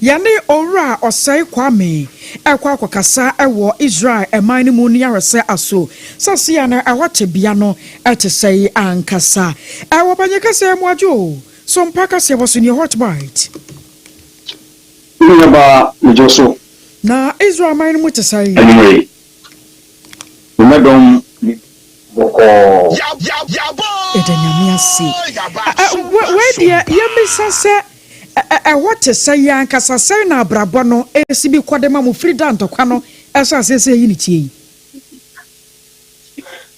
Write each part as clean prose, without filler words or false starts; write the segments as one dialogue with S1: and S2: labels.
S1: Yane ora osai kwame ekwa kwakasa ewo Israel emani mu ni arese aso sasia na awate bia no etesei ankasa ewo banyekasa emwajo so mpaka se woso ni hot bite
S2: ba joso
S1: na Israel emani mu tesei
S2: anyway umedom boko
S1: edanyamia si we dia yemisa se what say ankasa say na abrabọ no esibi kwadema mu freedom ntokwa no esa sese yi ni tie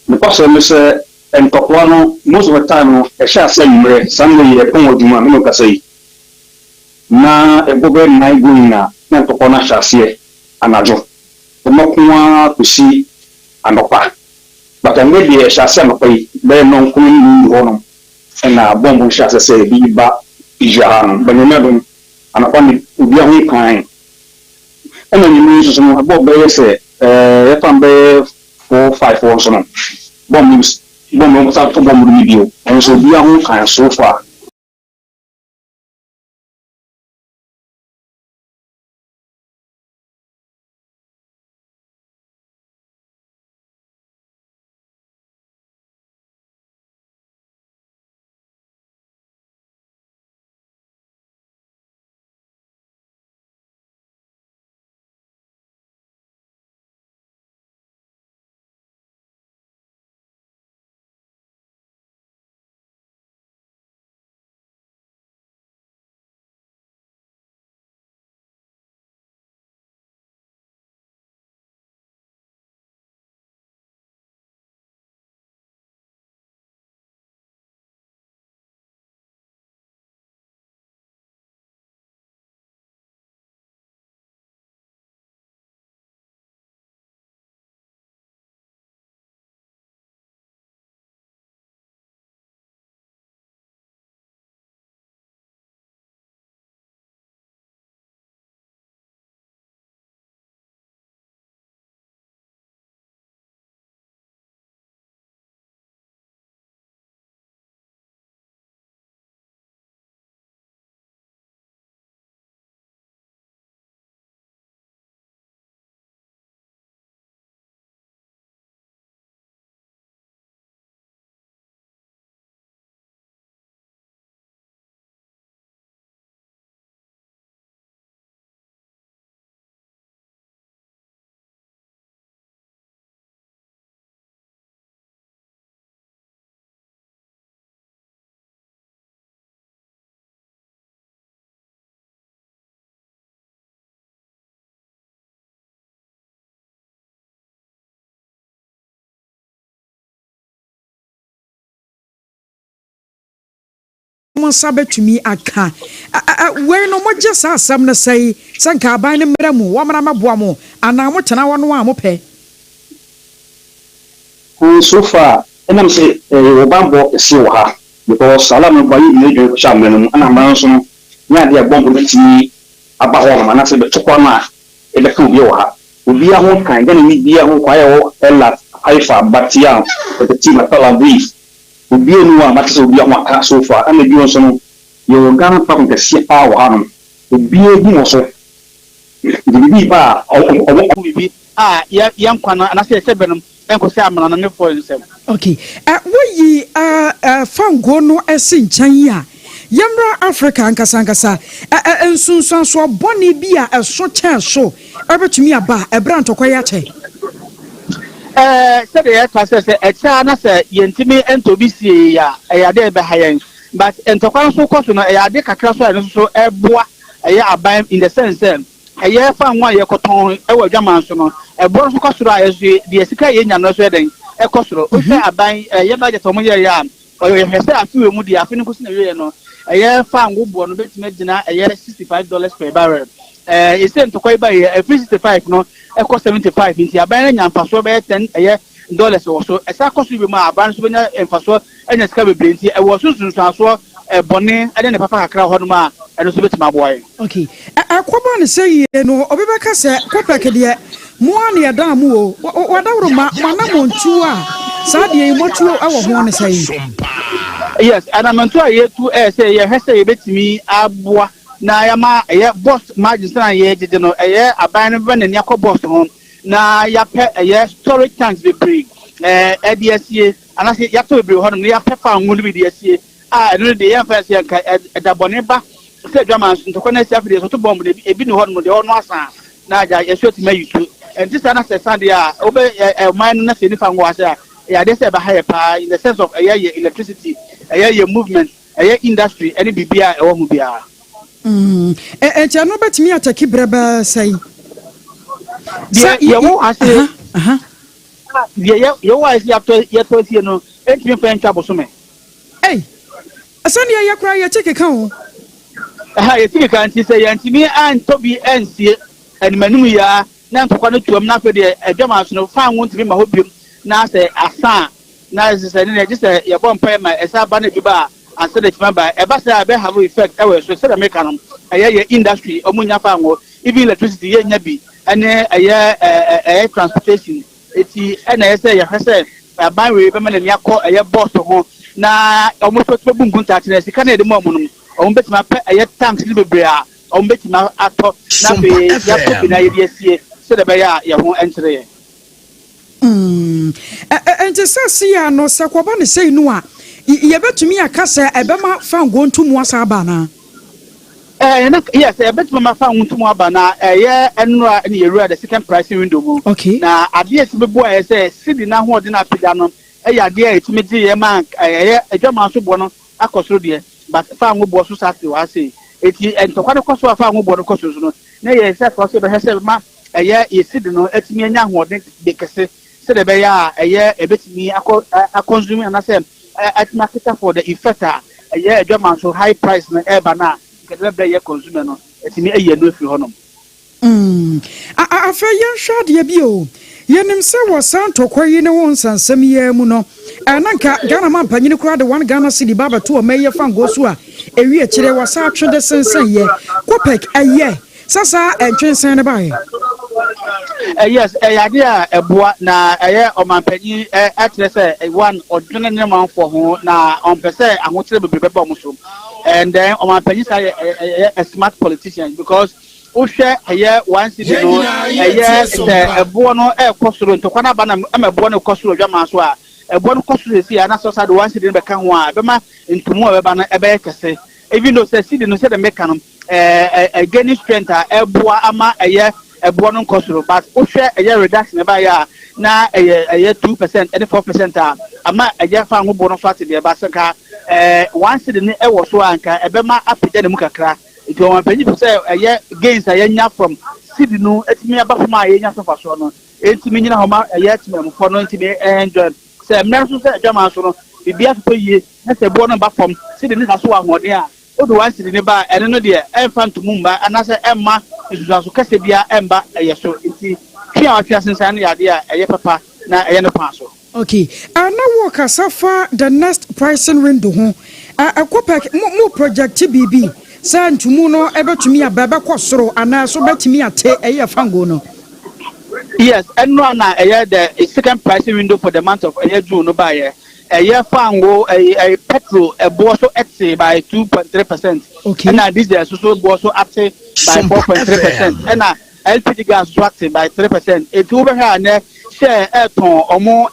S2: the person say ntokwa no most of the time no e sha say mre sanwe e kon oduma me no kasai na e gobe na iguna na ntokwa na sha se anajo to makwa kusi anopa but ngbe die sha se no pai be no kun ni hono na bombo sha se bi ba Ijan, but you never, and upon the young kind. And then you mean some about Bay say, if I'm Bay 4-5 or so. Bombs out to bomb review, and so be a whole kind so far.
S1: Sabetumi aka we no mo just asam na say sanka aban ne mramu wo mra maboa mo ana mo tena wono a mo pe
S2: so far and I'm say obambo si wo ha because salam ba yi ne jo sha menu ana man so nya dia bombo betimi aba ho ma na se betokwa na e be ka obi wo ha obi a ho kan ga ni bia ho kwa yo ella haifa batia the team at Brief. Ubi enu a matse obi a so far and the so no you Ghana pam the see power han obi egu so the bi ba o bi
S3: yan kwana na se benum enko se amana ne for nsem
S1: okay we fango no esinchen ya yamra Africa ankasa ensunsun so boni bi a eso chen so ebetumi aba ebra ntokwa ya che
S3: said the air say a chana say yentimi entobisi ya ayade be hayen but entokwan so koso no ayade kakra so eno so eboa aye aban in the sense aye fa nwa ye koton ewa dwaman so no ebo so koso aye de sika ye nya no so eden e koso o fe aban ye budget o mo ye ya o ye hwese afiwe mu de afini koso na ye no aye fa ngobo no betime gina aye $65 per barrel ise ntokwa iba ye $65 no eco 75 inti aban nya mfaso be $10 or so esa koso bi ma aban so nya mfaso enya sika bebre nti e wo sunsun so bone ade ne papa kakra ho no ma eno so betima boy
S1: okay akwaba ne say no obebeka se kwapeke de mo an ye da mu o wadawro ma na montu a sa de yi motu e wo ho ne say
S3: yes and I'm to ye to say ye hese ye betimi aboa na yama boss margins na je no aban no be na nyakọ boss ho na ya pe storage tanks be bring EDSA anase ya to be ho no ya pe fa nwu bi DSA no de ya fa se ka edabone ba se dwama so to na se afide so to bomb de ebi no ho no de ono asa na ja yeso ti mayutu and this na se sand ya obe man na se ni fa ngwa asa ya de se ba high pa in the sense of electricity movement industry any bibia e wo mu bia
S1: no betimi ataki braba sai
S3: ye wo ase ye wo ase ya to tie no entimi fa ntwa bosome
S1: asani ya kra ya cheke kan ho
S3: ye cheke kan ti say yantimi an to bi ensie animanum ya na ntokwa no tuam na fe de adwama so no fa won timi ma hobiem na say asa na say ne je say ye bon pa ma esa ba na bi ba asa de tima ba e ba say be have effect e we so say make am ye industry omunya fa ngo even electricity ye nya bi ene transportation eti ena say ye say ban we be ma na yakọ boss ho na omo so bungun ta tene sika na de mo no omo betima pa tanks ni bebre a omo betima ato na be ya ko bi na ye sie so de be ya ho entre
S1: ente sasi ya no sakoba ne sei no a ye betumi akasa ebema fa ngontu mu asa ba na
S3: yes betima ma fa ngontu mu aba na enura ne yewura the second pricing window mu na ade esi bebo a say sidi na ho de na pida no ade a etumi di ye man adwama so bo no akosoro de but fa ngo so sati wa say eti entokwa de koso fa ngo no koso no na ye say for say be hese ma ye sidi no etumi anya ho de kese se de be ya ebetumi consume and say at market for the effect adwama so high price na eba na ke be ye consumer no etumi no fi honom
S1: afa yen hwade bi o yenim se wo santo kwayi ne won sansam ye mu no nanka Ghana man panyini kura de one Ghana city baba to o meye fango so a ewi akire wasa atwede sensen ye kopek sasa entwensen ne bae
S3: yes ade a eboa na omanpanyi atre se one odwene ne man for ho na onpese ahotere bebre beba mo so and then omanpanyi say a smart politician because ohwe one city no eboa no ekosoro ntokwa na ba na eboa no kosoro dwama so a eboa no kosoro si na so sad one city be kan ho a be ma ntumu a be ba na ebe kese even though say city no say the mechanism gaining strength eboa ama eboa no kosoro but ohwe reduction ba ya na 2% and 4% ama fa ho bo no fat de ba saka one city ni ewo so anka ebe ma apija ne mu kakra iti o manpanyi say gains nya from city no etimi aba from nya so faso no etimi nyina homa etimi mo for no etimi enjoy say mna so say adwama so no bibia so yie na say bo no ba from city ni so ahode a odo one city ni ba ene no de enfant mumba anase emma isusu kase bia emba so iti twa atwa sensan ya de a papa na no paso
S1: okay na wo kasafa the next pricing window ho akopek mo project BB sa ntumu no ebetumi ababa kwosoro ana so betumi ate fango no
S3: yes enno na the second pricing window for the month of June no buy fango petrol bo so etse by 2.3%.
S1: Okay.
S3: And diesel so bo so ate by 4.3%. And LPG gas so ate by 3%. It over here na share ton omo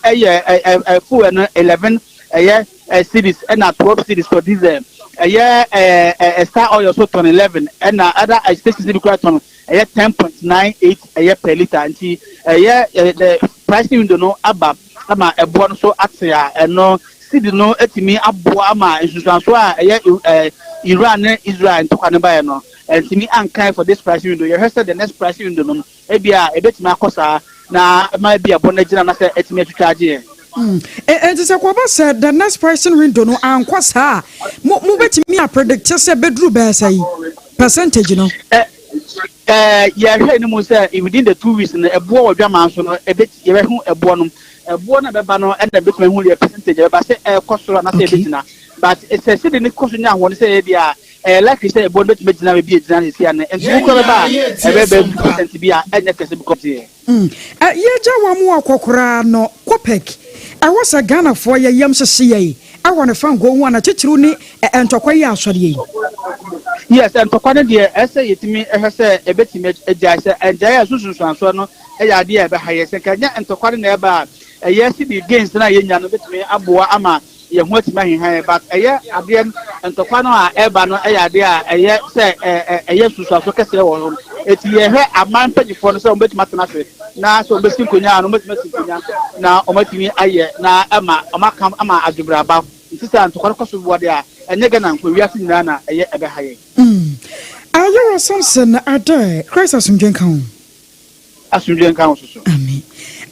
S3: fuel no 11 cities and 12 cities for diesel. Star oil so ton 11 and other stations be quite ton 10.98 per liter and the pricing window no above ama eboa no so atia eno sidi no etimi aboa ama nsusanso a Iran and Israel ntokwa ne bae no etimi ankai for this pricing window you heard the next pricing window no ebia ebetimi akosa na ma bia bona gina na se etimi atwaaje
S1: just said the next pricing window no ankwasa mo betimi a predict say bedru be say percentage no
S3: yeah hwe ni mo say within the 2 weeks no eboa odwama so no ebet ye hu eboa no eboa na beba no and bit me hu the percentage beba say kosoro na say betina but it's a city ni koso nya ho say dia like you say eboa bit me gina be gina say and you ko beba ebe percent bia enye kese because
S1: ye jawa mu akokora no kopek was a Ghana for your yam say. I want to find go one at Chitruni and Tokoya Shadi.
S3: Yes, and to Kwana dear, essay it me, I say a bit image, a jazz, and Jaya Susan Swanson, a idea behind a Kanya and to Kwana nearby. A yes, it begins tonight, and bit me, Abua Ama, young what's my hair, but a year, again, and to Kwana, Ebano, a idea, a year, say, a yes to Sasaka. It's here a man petty for some bit mathematics. Now, so Bessie Kunya, no Messi, now, Omatimi, Aye, now, Ama, Amakam, Ama, Azubraba, sister, and to Kokosu, what they are, and Neganan, who we are seeing Nana, a year ever high.
S1: Ayera Samson Adae Christ asumdwen kan
S3: Asumdwen kan so
S1: amen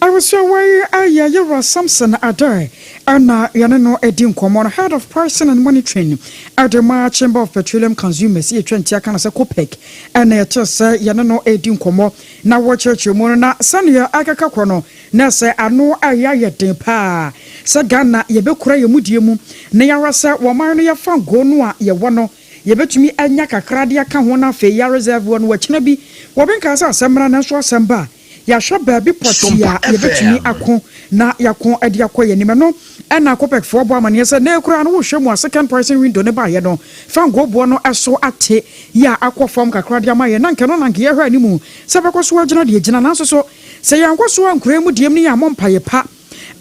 S1: I was so why Ayera Samson Adae ana yana no edi nkomo head of pricing and monitoring at the Chamber of Petroleum Consumers e twenty aka na se COPEC ana ya tse yana no edi nkomo na wo church mu na sania akaka kro na se ano ayaye den pa se Ghana ye bekura ye mudie mu na ya rasa wo man no ya fango no a ye wo no yebetumi anya kakra de aka ho na fe ya reserve won wachina bi wo benka sa asemra na so asemba ya hwa baabi potia yebetumi ako na yakon ade akoye ni me no na COPEC for bo amane se na ekura no wo hwemu a second person window ne ba ye no fango bo no eso ate ya akofom kakra de amaye na nke no na nke ye hwa animu se bekoso agina de agina na so se yankoso ankura mu diem ni ya mompaye pa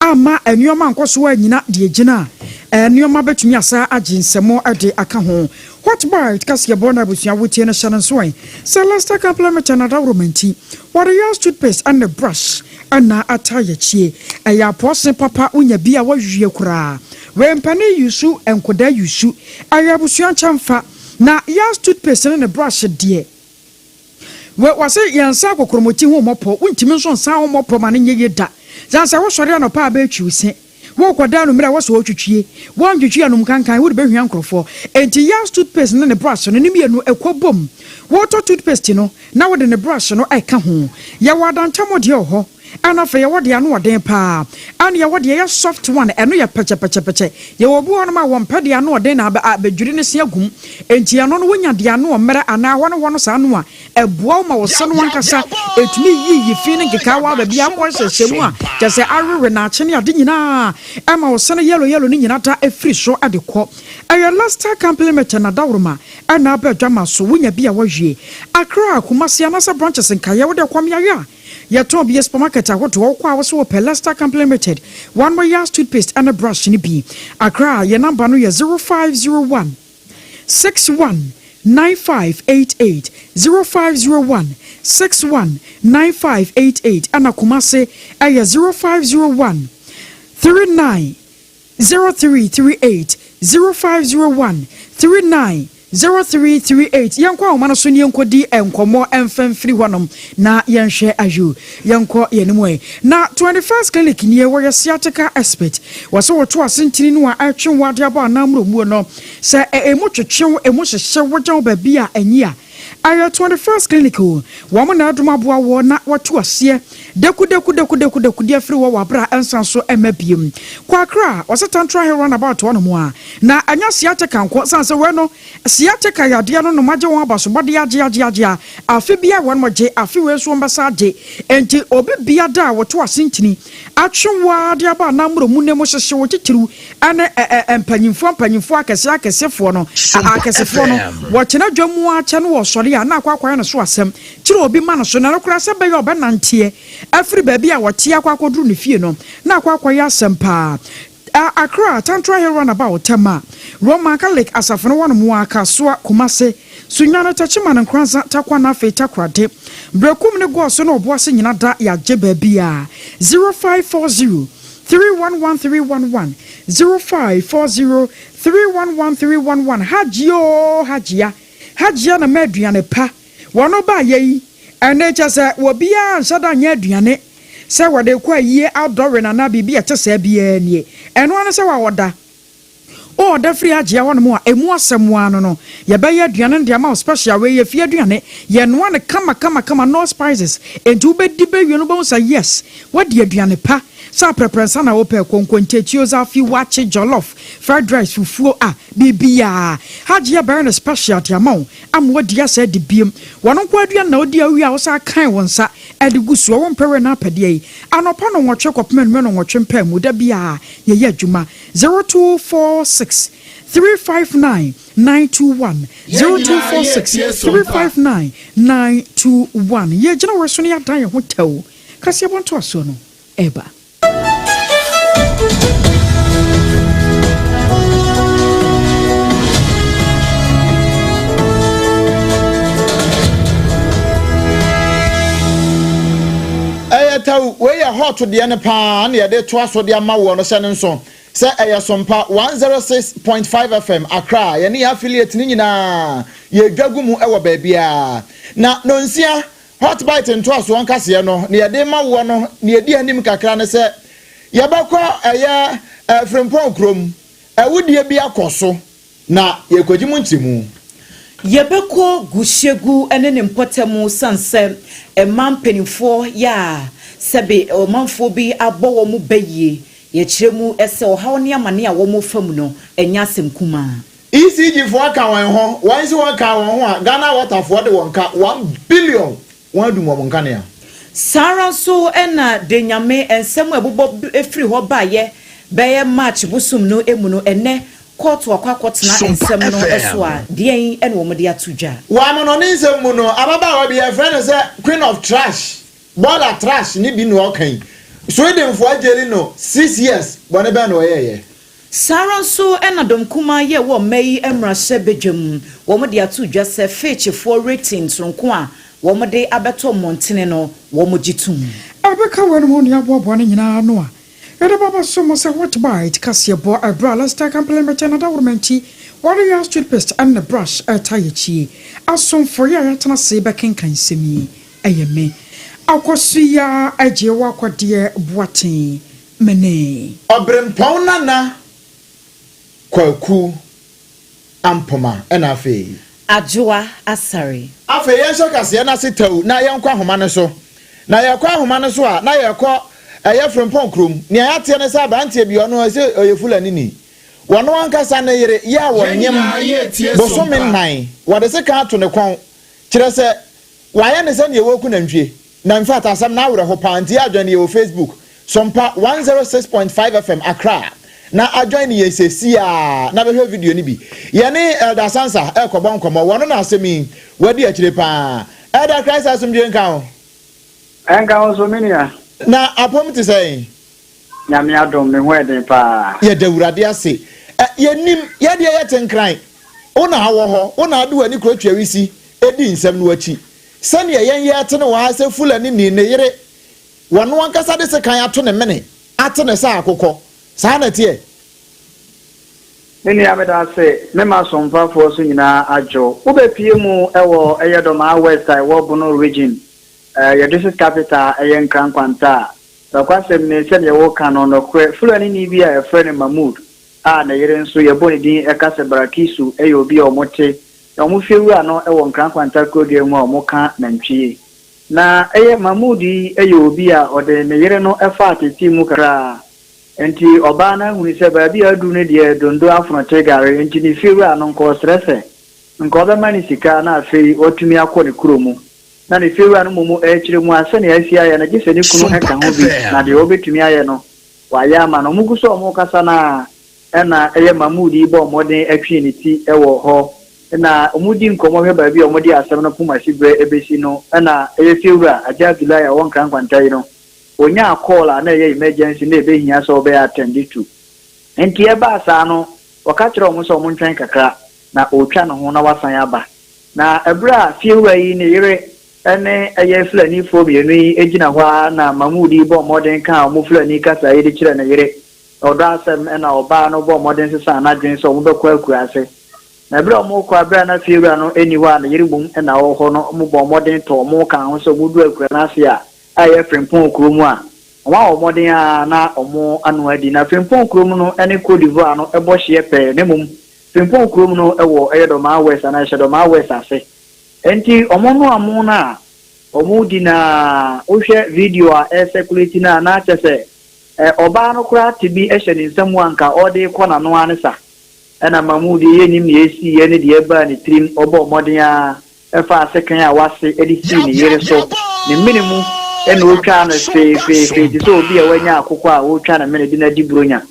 S1: ama enyoma nkoso anyina de agina enyoma betumi asa aginsemo ade aka ho what bite kasia bona busia wutie na shanan soin Celeste compliment na dawromenti what you toothpaste and the brush ana ataye chie eya pose papa unya bia wahwie kura wempane yusu enkoda yusu aya busia chamfa na ya toothpaste and the brush de we wase yansa kokromoti ho mopo untimi nso nsa ho mopo ma ne yeda zansa wo sori anopa ba atwiuse wo kwada no mira wo so otwitwie wo antwitwie anum kankan wo de behwia nkrofo enti ya toothpaste ne brush no nimienu ekobom wo to toothpaste no na wo de ne brush no eka ho ya wadantamo de ho ana fe ya wo de anu oden pa ana ya wo de ya soft one eno ya peche ya wo bu ono ma wo mpa de anu oden na abadwiri ne se agum enti ya no no wonya de anu omere ana wo no wo no sa anu a ebuo ma wo se no wankasa etumi yi fi ne keka wa ba bia mo hyehyemu a jese arere na ache ne ade nyina ama wo se no yellow ni nyina ta efiri so ade kɔ ayo last compliment na dawroma ana ba dwama so wonya bia wo hwie Accra Kumasi anasa branches nkaye wo de kwam ya ya to be supermarket ahoto wo kwa wo so Pelesta complimented one more year toothpaste and a brush ni bi Accra your number no 0501 619588 0501 619588 ana Kumasi aya 0501 390338 0501 390338 yankwa omano so nyenkodi enkomo emfamfiri honom na yenhwe ayu yanko yenimwe na 21st clinic nie wo yesiateka expert waso woto asentini no a atwe wade aba anamro mu no se emu twetwe emu hyehye wojan ba bia anyi a aya 21st clinic wo mo na aduma boa wo na woto ase deku dia free wo wabra ensan so emabiem kwa Accra wasetantra he run about one mo a na anya siateka nko sanse we no siateka yade no maje won abaso bode age afi bia won moje afi we so mbasa age enti obi bia da woto asentini atwewa de aba namro mu ne mo hyehye wo titiru ane empanyimfo akesefo no akesefo no wo chena dwamu a che no wo sori a na akwa no so asem kire obi ma no so na kura se be yo be nante afri baabi a wote akwakodru ne fie no na akwa ya asem pa Accra tantra here run about tema Roman Catholic asafo one mu AKOSUA Kumase sunyana tachima na nkranza takwa na fe takrade brekum ne go so na oboase nyina da ya je baabi a 0540 311311 0540 311311 hajia na maduane pa wono ba yi ene chese wo bia nsada nya aduane se wode kwa yie outdoor na bibia chese bia nie eno ane se wa woda o da free hajia wono mu a emu asemu ano no ye ba ya aduane ndi ama special we ye fie aduane ye no ane kama no spices entu be di be wi no bo say yes wadi aduane pa sa preference na wo pe konkontetio za fi wache jollof fried rice fufuo bibia hajia burn special tiamon amwo dia sa de biem wono kwa adua na odi awi a wo sa kan wonsa edigusu wo mpere na apede anopa no nwotwe kopmen me no nwotwe mpa mu da bia ye ye adwuma 0246 359 921 0246 359 921 ye jina wo so ne yadan ye hotel kasi bonto aso no eba
S4: Ayataw we ya hot de ne pa na ye de to aso de ama wo no se ne nso se SOMPA 106.5 FM ACCRA ye ne affiliate ni nyina ye dwagumu e wo ba bia na no nsia hot bite nto aso an kase no na ye de ma wo no na ye di anim kakra ne se ye bakọ eye frimpon krom awudie bi akoso na ye kwagimu ntimu
S5: Yebeko gushegu ene ne mpotemu sanse emampenifo ya sebe omanfo bi abo wo mu beye ye kiremu ese ohaw ne amane a wo mu fam no enya asemkuma
S4: ECG for aka wan ho wan si wan ka wan ho a Ghana water for de won ka 1 billion wan du mo nka ne a
S5: Sara so ena de nyame ensem ebobo efiri ho baye beye match busum no emu no ene court wakakotna ensem no eso a den ene wo de atudwa
S4: wa mo no nsem mu no ababa wa bi e friend say queen of trash border trash ni bi no kan Sweden for ajeli no 6 years bone be no ye
S5: Sara so ena domkuma ye wo mai emrahye bedwam wo de atudwa se fetch for ratings nko a wo de abeto montene no wo gitum
S1: abeka wonu mo ni abobo ne nyina no a ede baba so mo se what bite kase bo abra last time complement na da wurmenti warrior street paste and the brush atayechi asom for ya yatana se bekin kan semi ayeme AKOSUA AGYEIWAA KODIE boaten mene
S4: obrempon nana kwaku ampoma ena afi
S5: Adwoa asare
S4: afi yenso kase na sitaw na yenkwa homa ne so na yekwa homa ne so a na yekọ eye frempon krom ni ayate ne sa bantie bi ono ase oyefulani ni wono ankasa na yire ya wonyem bosomi nnan wode se ka ato ne kon kire se waye ne se ne yewoku na ntwie na in fact asam na wure ho panti adwane ye Facebook SOMPA 106.5 FM ACCRA na adwane ye sesi a na be video ni bi ye ne Elder Sansa ekobon komo wono na asemi wadi akire pa Elder Christ asomdwe nka ho
S3: enka ho so minia
S4: na apom ti say
S3: nyame adom me ho eden pa
S4: ye dawurade ase ye nim ye de ye tenkran ona hawo ho ona adu ani krotwa wisi edi nsem no achi sane ye atene wa ase fulani ni ne yire wono ankasa de se kan ato ne mene atene sa akokọ sa na tie
S3: nini ameda se me ma SOMPA fo so nyina ajo wo be pie mu ewo eyedoma west I wo bono region your district capital eyen krankwanta so kwasem ne se ne wo kanu no kwe fulani ni bi a friend Mahmoud na yire nso ye boni din ekase barakisu eyobi omote omo fiewura no ewo nkrankwanta KODIE mu omo ka nantwie na eye Mahmoudi eyobi a ode ne yire no efa ateti mu kra enti oba na huni se ba bi adu ne de dondo afrote gare enti ni fiewura no nko stresse nko be mani sika na afei otumi akọ ne kuromu na ne fiewura no mumu ekire mu ase ne asia ya na gise ne kunu heka ho bi na de obetumi aye no wa ya ma no muguso omo kasa na ena eye Mahmoudi bo moden atwi ne ti ewo ho na omudi nkomo hwe ba bi omudi asem no puma sibre ebesi no na eye fiewura aja July won kan kwantai no onya call na eye emergency na ebehia so be attend to enti e ba sa no wakatro mo so mo ntwan kakra na otwa no ho na wasan aba na ebra fiewura yi ne yire ene eye fulani fo bi enu ejina hwa na Mahmoudi bo modern kan mo fulani kasa yi de kire na yire odo asem na oba no bo modern sesa na dwen so mo be kwa akuase na bra mo kwa bra na fiewura no eniwa na yirebum na wo ho no mo bo modern to mo kan ho so gudu akura na se a aye frimpon kromu a wa o modern a na omo anu adi na frimpon kromu no ene KODIE no ebo hye pe ne mum frimpon kromu no ewo eyedoma west na eyedoma west ase enti omo no amu na omo di na ohwe video a circulate na chese oba no kura tibi ehye ne nsam anka ode kona no anesa ena mamudi yenim ne esi ye ne de eba ne trim obo modern a efa sekan a wase edisi ne yere so ne minimu ena otwa na fe ti so obi a wanya akoko a otwa na mene di na dibronya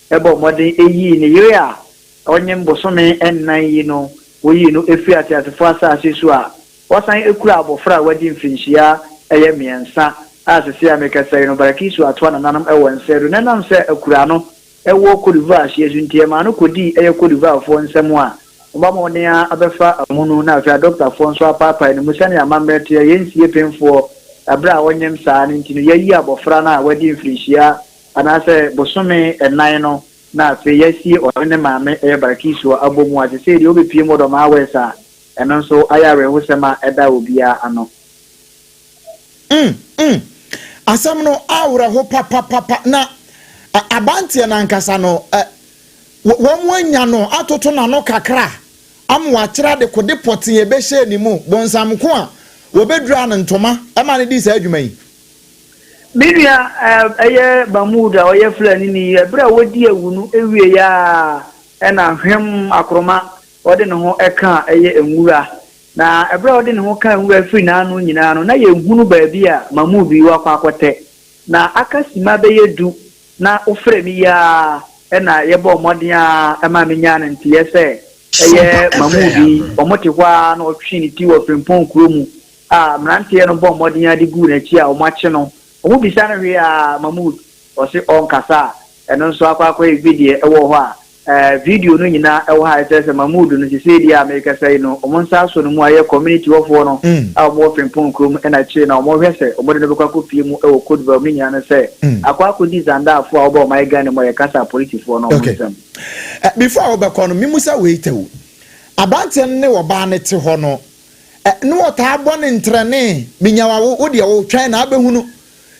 S3: ebo modern eyi ne yere a onye mbosome ennan yi no woyi no efi atiatefo asase so a wasan ekura abofra wadi mfinhia eye miensa asese ameka sai no barakisu atwa na nanam ewo nseru nanam se ekura no ewo kodiva ahye zuntie ma no kodi eye kodiva fo nsem a oba mo ne abefa amunu na afia doctor fo nso apapa ne musane amamete yensie pemfo abra wonyem saa ne ntino yayi abofra na wadi mfinhia anase bosome ennan no na fe yesi one maame eye barakisu abomu asese de obepie modo ma awesa eno nso ayare hosema eda obia ano
S4: asam no awra ho papa na abantie na nkasa no wonwanya no atoto na no kakra amwa kira de kode potin ye be hye ni mu bonsam ko a wobedura no ntoma ema ne di sa adwuma yi
S3: Bibia eye bamuda oye flani ni ebra wodi ewunu ewie ya ena hwem akroma ode ne ho eka eye enwura na ebra ode ne ho ka enwura firi na anu nyina no na ye hunu baabi a mamu bi wa kwa akote na akasima be yedu na ofre mi ya ena ye bo modern a ema menya na ntie se eye mamu bi omoti kwa na otwi ni ti wo frimpon kuromu a mrantie no bo modern a di gu na chi a omache no omu bisana we a mamu osi on kasa eno so akwa video ewo ho a video no nyina ewo ha ese mamudu no sisi dia America say no omonsa so no mu aye community wofo no a mo frimpon krom ena chi na mo hwese omo de no bekwa kopie mu ewo code ba mi nyana say akwa ko dizanda afo a obo my Ghana mo ye kasa police fo no omo
S4: before obekọ no mimusa weitewu abante ne wo ba ne te ho no no wota abo ne ntrene minyawa wo de wo twan na abehunu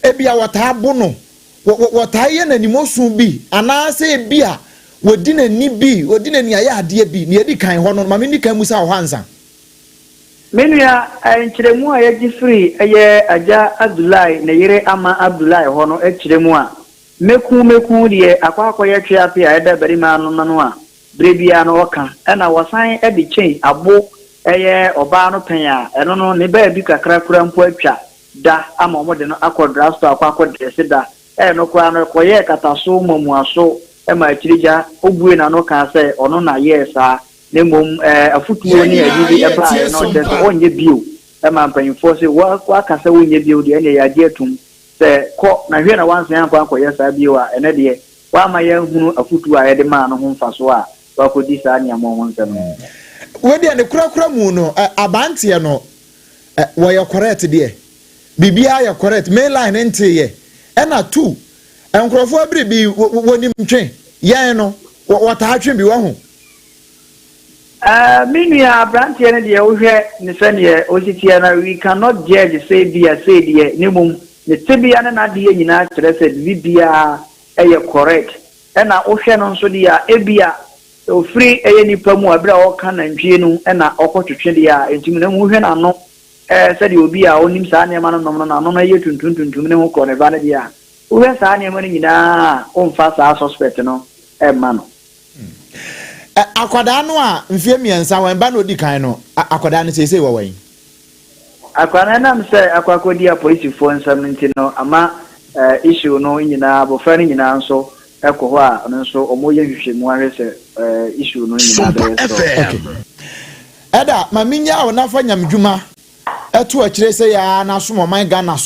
S4: ebia wota abo no wota ye na nimosu bi anase bia wodi na ni bi wodi na ni aya ade bi ne edi kan ho no ma me ni kan musa ho ansa
S3: menua enkyeremu a ye free eye aja Abdullahi na yire ama Abdullahi ho no ekyeremu a meku de akwa ye twa ape a eda bari ma no no a brebia no oka na wasan e de chen abo eye oba no pen a eno no ne ba bi kakra kura mpo atwa da ama omode no akodra sto akwa dress da no kwa no koye kataso momu aso ma chirija obue na no ka se ono na yesa ne mom afutuo ni adidi eba no de onye bio ma mpanyimfo se wa ka se onye bio de ene ya je tum se ko na hwe na wanse yan kwa yesa bio a ene de wa ma ya hunu afutuo a yede ma no ho mfaso a wa ko di sa nya mo ho nsem
S4: we de ne kura mu no abantie no wo ye correct de bibia ya correct main line nte ye ena 2 enkrofo abiri bi wonim twen ye no wata atwen bi wo ho
S3: minua brantie ne de wo hwe ne sene ositia na we cannot judge say bia say de ne mum ne tebia na de nyina kire say bibia eye correct ena wo hwe no nso de ya ebia ofri eye nipa mu abira wo ka na ntwie no ena okotwetwe de ya entimi na mu hwe na no said you be a onim sa ne ma no no ye tuntuntuntum ne ho ko ne ba ne dia wo he sa ne ma ni nyina o mfa sa suspect no ma no
S4: akwada no a mfie miensa wan ba no di kan no akwada no sese wo wan
S3: akwada na mse akwakodi a police fo nsam nti no ama issue no nyina bo fa ni nyina nso ekọ ho a no nso omo ye hwehwe mu ahwese issue no nyina be so
S4: eda ma minya o na fa nyamdwuma eto akire se ya na somo man Ghana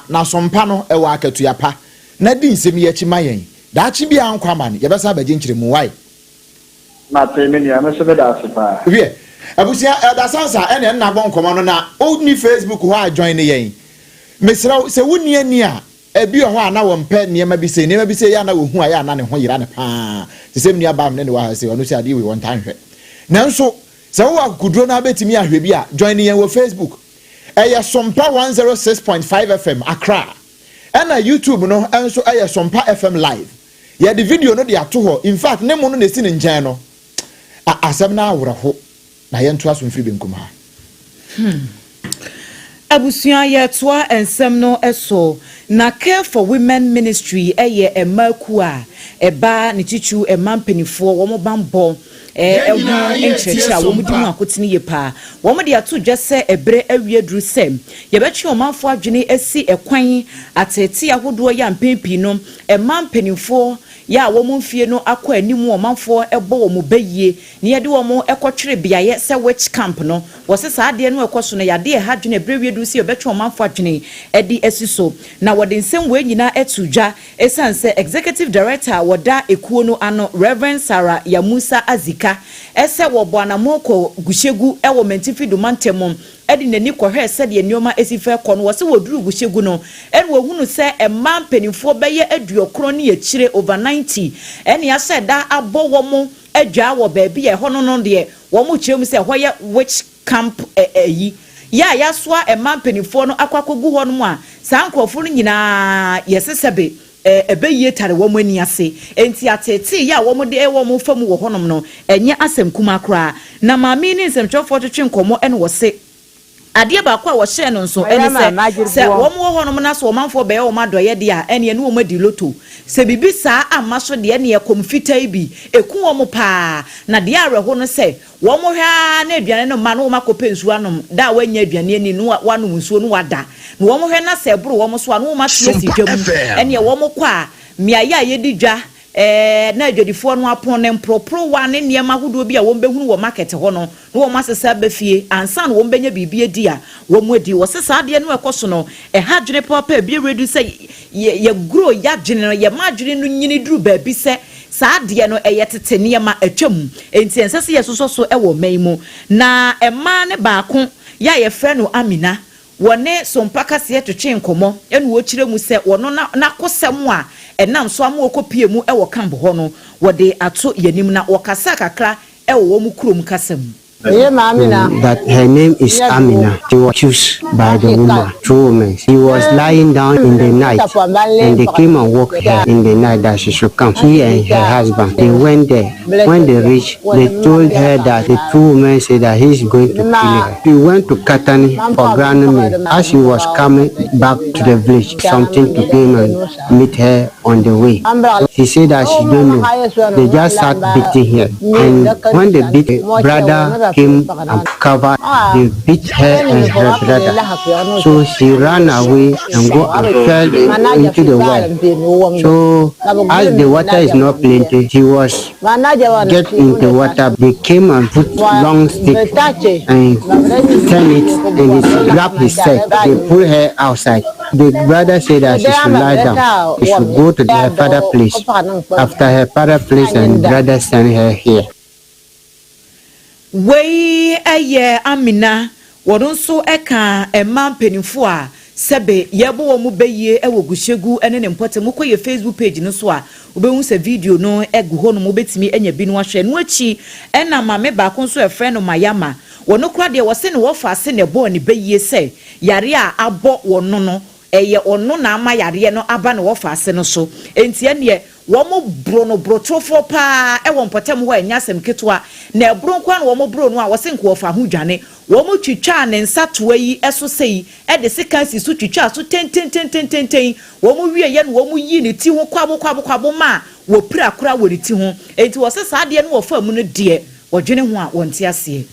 S4: na sompa no ewa akatuapa na di nsem ye chi mayen da chi bia nkwa ma ne ye besa baje nkire mu wai
S3: na pemeni ya meso be da asepa
S4: wie abusia da sansa ene na bon komo no na o ni Facebook ho a join ne yen mesra se woni ani a ebi ho a na wo mpe ne ma bi se ya na wo hu a ya na ne ho yira ne pa se sem ni aba me ne wa se ono se ade we won tan hwe nanso se wo akudro na betimi ahwe bi a join ne yen wo Facebook SOMPA 106.5 FM ACCRA and YouTube no enso SOMPA FM live ya the video no de ato ho in fact ne mo no na si ne njan no asem na awra ho na ye nto aso mfiri benkum ha
S5: Abusia yetoa ensem no eso na Care for Women Ministry eye emaku a eba ne chichu emampenifo wo mo bambo enchecha wo mo di mu akotini ye pa wo mo de ato dwese ebre awiedru sem ye bechi omanfo adwene esi ekwan atete ahodo ya mpempi no emampenifo ya wo mo mfie no akọ animu omanfo ebo wo mo bayie ne ye de wo mo ekotwere biaye se witch camp no wo se saa de no ekoso no ya de ha dwene ebre awiedru si obechi omanfo adwene edi esiso na wo de nsem we nyina etudwa esanse executive director woda ekuo no ano Reverend Sarah Yamusa Azika ese wo boana moko gushegu ewo mentifi do mantemo edi nani kohwe se de nioma esife kɔ no wo se woduru gushegu no eni wo hunu se emma mpanimfo beye aduokro ne yekire over 90 eni ase da abo wo mo adwa wo baabi ye ho no de wo mo kyerem se hoye witch camp yi ya soa emma mpanimfo no akwakogu ho no mu a sankrofo no nyina yesesebe ebeye tare wo mo ani ase enti atete ya wo mo de wo mo fam wo honom no enye asem kuma kra na maami ni nsɛmtwɛfo twetwe nkomo ene wo se ade ba kwa wo hye no nso ene se wo mo honom na so manfo be wo madoye de a ene ne wo madi loto se bibi saa amma so de ne yekomfitai bi eku wo mo pa na de areho no se wo mo hwa na aduane no ma no makope nsu anom da wanya aduane ni no wanom nsuo no wada na wo mo hwa na se buru wo mo so ano ma tie si dwam ene wo mo kwa miaya yedi dwa na adwadifo no apon ne mpropro wa ne niema hodo bi a wo behunu wo market ho no wo masesa befie ansa no wo benya bibie di a wo mu adi wo sesa de no ekoso no ha dwene papa bi redu se ye grow ya dwene no ye madwene no nyini duru ba bi se saa de no tete niema atwam enti ensese ye soso wo maimu na ema ne baako ya ye frɛ no Amina wone SOMPA kase twetwe nkomo enu wo kire mu se wono na kosem a enam so am okopie mu ewo kambo ho no wode ato yanim na wokasa kakra ewo wo mu kurom kasem.
S6: That her name is Amina. She was accused by the woman, two women. She was lying down in the night, and they came and woke her in the night that she should come. She and her husband, they went there. When they reached, they told her that the two women said that he's going to kill her. She went to Katani for grandmother. As she was coming back to the village, something to come and meet her on the way. She said that she don't know. They just sat beating her, and when they beat her brother came and covered, they beat her and her brother. So she ran away and go and fell into the well. So as the water is not plenty, she was get into water. They came and put long stick and turn it and it grabbed his head. They pull her outside. The brother said that she should lie down. She should go to her father's place. After her father's place, and brother sent her here.
S5: Wei aye Amina wodon so eka emma mpanimfo a sebe yebo wo mu beye ewo gushegu ene ne mpote mu koye Facebook page no so a obehu se video no egu ho no mo betimi enya bi no ahwe no achi ena mame ba ko so efre no mayama wono kra de wo se ne wo fa se ne bo ne beye se yare a abo wono no eye ono na ama yare no aba ne wo fa se no so enti ene womo bro no brotrofo pa e won potem ho anyasem ketwa na ebro kwa no womo bro no a wose nko ofa ho dwane womo twitwa ne nsatoa yi eso sei e de sekansi so twitwa so ten womo wie ye no womo yi ne ti ho kwabo ma wo pira kora wo ne ti ho enti wo se saa de no wo fa mu no de wo dwene ho a wonte ase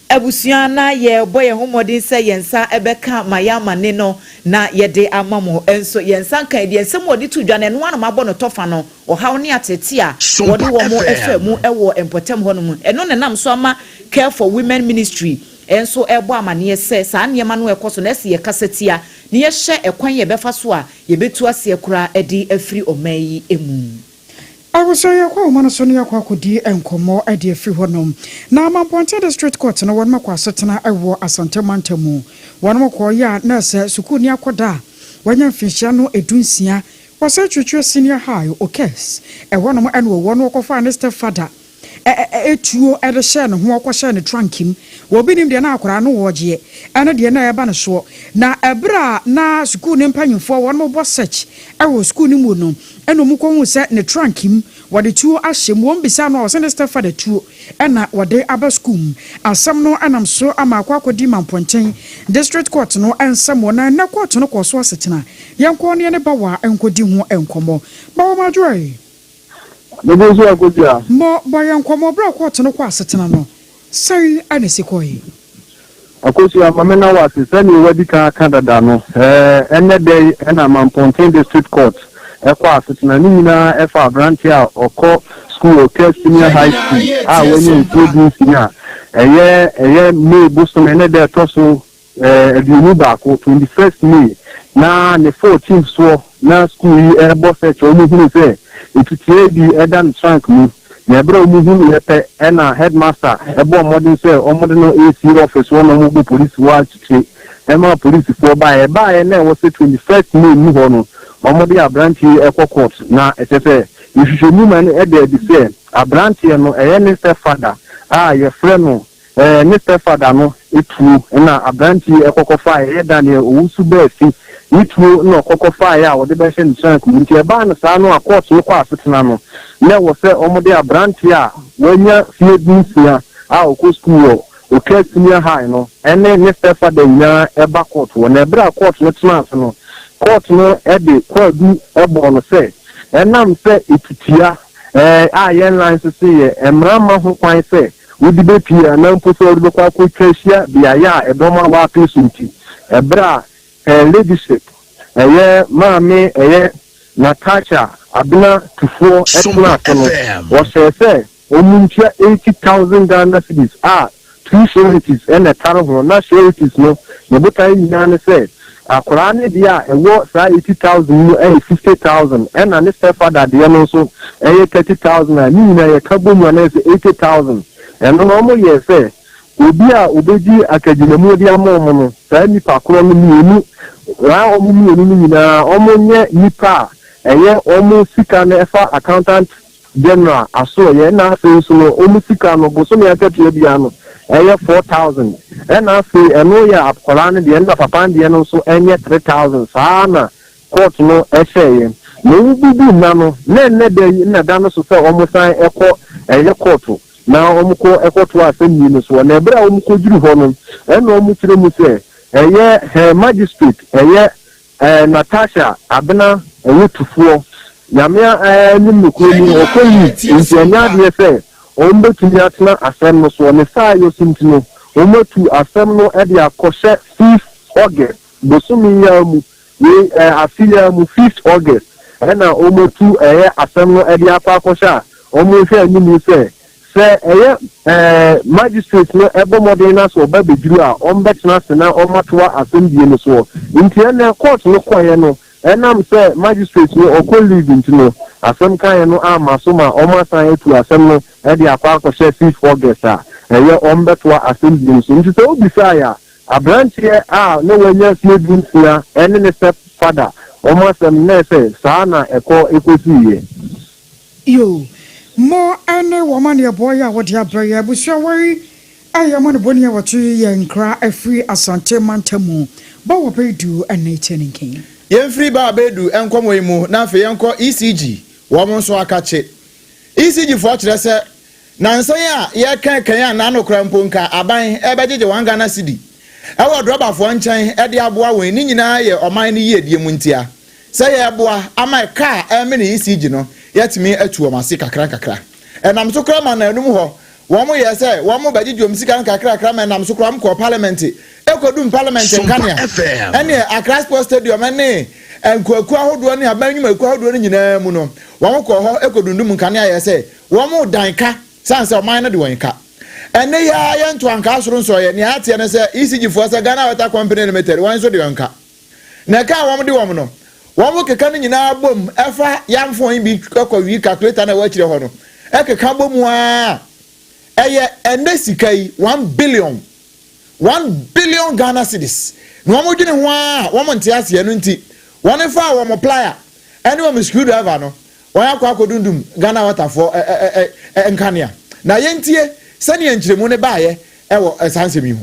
S5: abusuana ye boye homodin se yensa ebeka mayama ne no na yede amamo enso yensa kan de ensem wodi to dwane no anoma bo no tofa no ohaw ne atete a wodi wo mo efa mu ewo empotem ho no mu eno ne nam so ama Care for Women Ministry enso ebo amane se saa niema no ekoso na se ye kasetia ne ye hye ekwan ye befa so a ye betu ase ekura edi afri omayi emu.
S1: Awusoye kwa umanoso ne yakwa KODIE enkomo ade afiri honom na Amamponte District Court na wonma kwa setena ewo Asante Mantamu wonmo kwa ya na se sukuni akoda wanya mfihia no edunsia wasa twetwe senior high okes wonom eno wono kofa ne stepfather etuo ede share no ho okwa ne trankim wo binim de na akora no woje ene de na eba ne so na ebra na sukuni mpanyimfo wonmo bo search ewo sukuni mu no eno mu ko hu se ne trankim wɔde tuo ahyɛ mu wɔn bisa no ɔsɛ ne staffa de tuo ɛna wɔde aba school asɛm no anam so ama akɔkɔdi mampɔnten district court no ɛnsɛm wɔ na court no kɔ so asetena yɛnkɔ ne ba wa ɛnkɔdi ho ɛnkɔmmɔ ba wɔ madwoe
S7: Bebo so akodia.
S1: Mo boyan komo bra court no kwa asetena no. Sai ane sikoi.
S7: Akosia mamena wase sani wadi ka Canada no. Ene day ena Mamponten District Court. Kwa asetena ni nyina efa branch a oko school okay senior high school. Wenye include senior. Eye May bosom ene day toso edunu baako 21st May. Na ne 14th so na school yi boss search omu hunu se itutie di edan trunk mu na ebra omu hunu yepe na headmaster ebo modern say omodo no AC office one no mu police wa chiche ema police for ba na was 21st May mu ho no omodo abranti court na etefe ihwehwemu man e dey say abranti no ne stepfather ye friend no ne stepfather no etu na abranti ekokofa dan ye owusu ba fi itu no kokofa ya wo de be hye nsanku nti e ba no sa no court no kwa asetena no na wo se omode abranti a wanya fie dinsia a okọ school o ka senior high no ene ne stepfather nya e ba court wo na bra court no tena no court no e de kwadu ebo no se enam se itutia a yen line se ye emrama ho kwan se wodi be pia na mpo so wodi kwa ko twahia bia ya e doma wa pesunti e bra leadership maame Natasha abina tufo etna kono wo omuntia 80,000 Ghana cedis 2 charities and a tarho na charities no ne botai nyina ne se akora ne dia ewo sa 80,000 mu 50,000 and ne stepfather dia no so 30,000 na nyina ye kabomu na se 80,000 and no mo ye se obi a obeji akaginamu dia mo no sa nipa koro no mienu ra omu mienu nyina omonye nipa omu sika na efa accountant general aso ye na afi so no omu sika no boso me akatua bia no 4,000 na afi eno ya akola ne de na papa de no so 3,000 sana court no ehye no bubu na no ne de na da no so se omu san ekọ court na omuko ekoto asemi no so na ebra omuko juru ho no na omu kire mu se magistrate Natasha abena ewutufuo nyamia nyimukuru ni okoyi ntianya de se ombetumi atena asem no so ne sa yo sintino omotu asem no e de akɔhye 5 August bosumi ya mu we afilia mu 5 August na omotu asem no e de akɔhye omohwe animu se magistrate no ebo modena so ba beduru a ombetena se na omatoa asembie no so nti na court no kwaye no enam se magistrate no okọ leave nti no asem kan no ama so ma omasan etu asem no e de akɔhye 5 August a ombetoa asembie no so nti se obi sa ya abrantie no wanya fie dunsia ene ne step father omasem na se saa na ekosi
S1: yo mo ane woman ye boy ya wodi abraya busua wari ayama ne boni ya watu ye nkra afri asante mantamu ba wo bedu ane teninkin
S4: ye free ba bedu enkomo yimu na afi yenko ECG wo mo so akache ECG fo kire se na nsan a ye kan ya na anokra mponka aban ebejeje 1 Ghana cedi e wo droba fo nchen e de aboa won ni nyina ye oman ni ye die mu ntia se ye aboa ama ka me ne ECG no yetimi atu omase kakra enam so kra ma na enum ho wo mo ye se wo mo bagidi omsika kakra ma enam so kra ko parliament ekodum parliament nkania ene Accra Sports Stadium ene enkoku ahodo ne abanyum aku ahodo ne nyina mu no wo mo ko ho ekodundum nkania ye se wo mo danka sanse oman no de wonka ene ya ye nto anka asoro nso ye ne atie ne se ECG fo se Ghana Water Company Limited wan so de wonka na ka wo mo de wo mo no wo keka no nyina bom efa yamfo bi kokɔwi calculator na wachire ho no ekeka bom a eye ende sikai 1 billion Ghana cedis no mo dwene ho a wo mo ntia se no nti won fa wo mo plier ene wo mo screwdriver no won akwa akodundum Ghana Water for enkania na yentie sane enkyiremu ne baaye ewo esansemi ho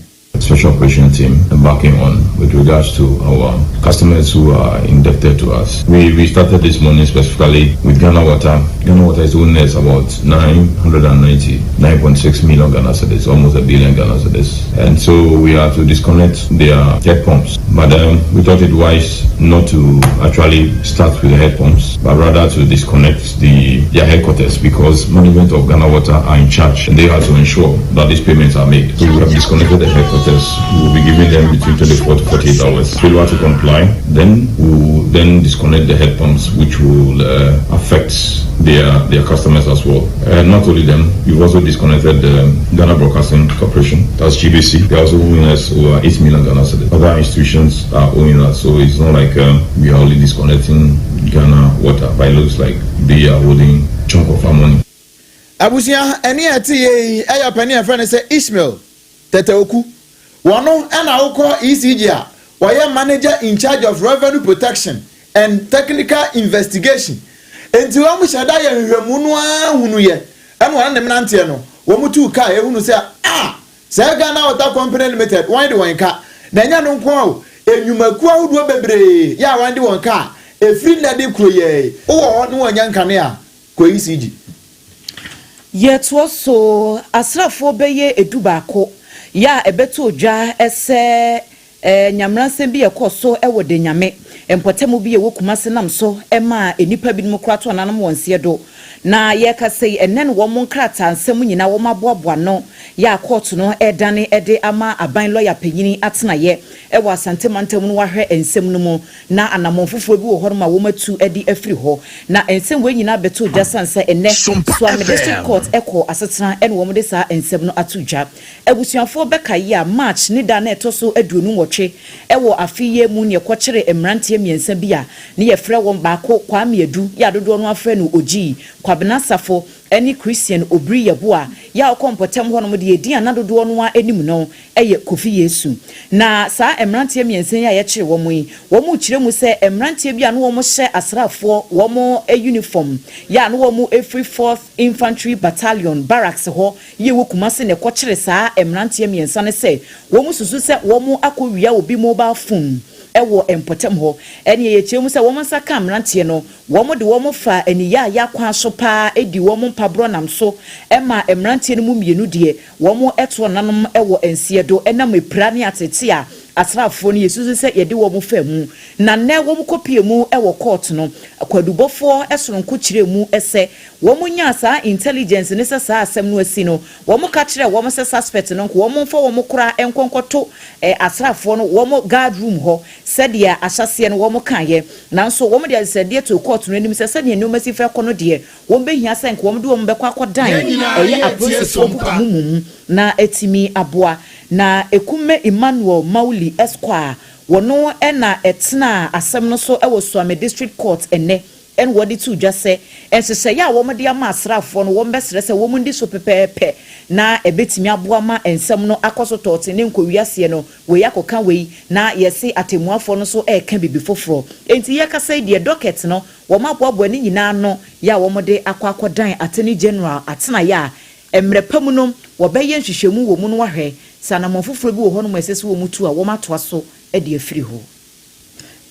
S8: special operation team embarking on with regards to our customers who are indebted to us. We started this morning specifically with Ghana Water. Ghana Water is owing us about 999.6 million Ghana cedis, almost a billion Ghana cedis. And so we are to disconnect their head pumps. But we thought it wise not to actually start with the head pumps, but rather to disconnect their headquarters, because management of Ghana Water are in charge and they have to ensure that these payments are made. So we have disconnected the headquarters. We will be giving them between 24 to 48 hours. Failure to comply, then we will then disconnect the head pumps, which will affect their customers as well. Not only them, we've also disconnected the Ghana Broadcasting Corporation, that's GBC. They are also owing us over 8 million Ghana cedis. Other institutions are owing us, so it's not like we are only disconnecting Ghana Water, but it looks like they are holding a chunk of our money.
S4: Abusia, any ati a penny a friend say Ishmael Teteoku. Wano and Aoko ECG, why manager in charge of revenue protection and technical investigation. And to Amushadaya Munua Hunuye, and one of the Nantiano, Womutu Kai, who say, Sagana Water Company Limited, why do one car? Nanya no quo, and you may quote Webebre, ya one do one car, a free lady Kuye, or no one young Canea, ECG.
S5: Yet was so asrafo beye edubako ya ebeto dwa ese nyamransen bi ekoso ewo de nyame empotemu bi ewokumase nam so ema enipa bi nmokrato ananam wonse do na ye ka sei enen wo mon krata nsem nyina wo maboaboa no ya court no edane ede ama aban lawyer panyini atena ye ewo asante mantam no wahwe ensem no mu na anamonfofo bi wo horma wo matu edi afri ho na ensem we nyina beto dwa sanse enne so am district court eko asetena en wo mde sa ensem no atudwa ebusuafo beka ye march ni da na etoso aduonu wotwe ewo afiye mu ne kwokere emrantie miensa bia ne ye frɛ won baako kwa medu ya dodo no afrɛ no ogi kwabena safo any Christian obri yeboa ya okompotem ho no de edin anadodo no a enim no eye Kofi Yesu na saa emrantie miensen ya ye kire wo mu kire mu se emrantie bia no wo mo hye asrafo wo mo uniform ya no wo mo every 4th infantry battalion barracks ho ye wo kumase ne kwokire saa emrantie miensa ne se wo mo susu se wo mo akowia obi mobile phone ewo empotem ho ene ye kyeremu se wo mo saka amrantie no wo mo de wo mo fa eniya ya kwa so pa edi wo mo pabro nam so ema emrantie no mu mienu de wo mo eto nanom ewo ensie do enam epra ne atete a asrafo no yesu se ye de wo mo fa mu na ne wo mo kopie mu ewo court no akwadubofo esonko kire mu ese wo mo nya saa intelligence ne se saa asem no asi no wo mo ka kire wo mo se suspect no wo mo fo wo mo kura enkonkoto asrafo no wo mo guard room ho said ya asase no wo mo kan ye nanso wo mo de said to court no anim se said ne no masi fa kono de wo be hia senk wo mo de wo mo be kwa kodan approach mumum na etimi aboa na ekume Emmanuel Mauli Esquire wono ena etna asem no so ewo Suame district court ene en wodi tu just say ensese ya wo mede ama asrafo no wo mbesere se wo mundi so pepepe na ebetimi aboa ma ensem no akoso tote ne nkowiase no we yakoka we na yesi atemuafo no so eka bibi foforo enti ye ka say de docket no wo maboabo ne nyina no ya wo mode akwakodan attorney general atena ya emrepam no wo beye nhwehwemu wo mu no wahwe sana monfoforo bi wo ho no mesese wo mutu a wo matoa so e de afiri ho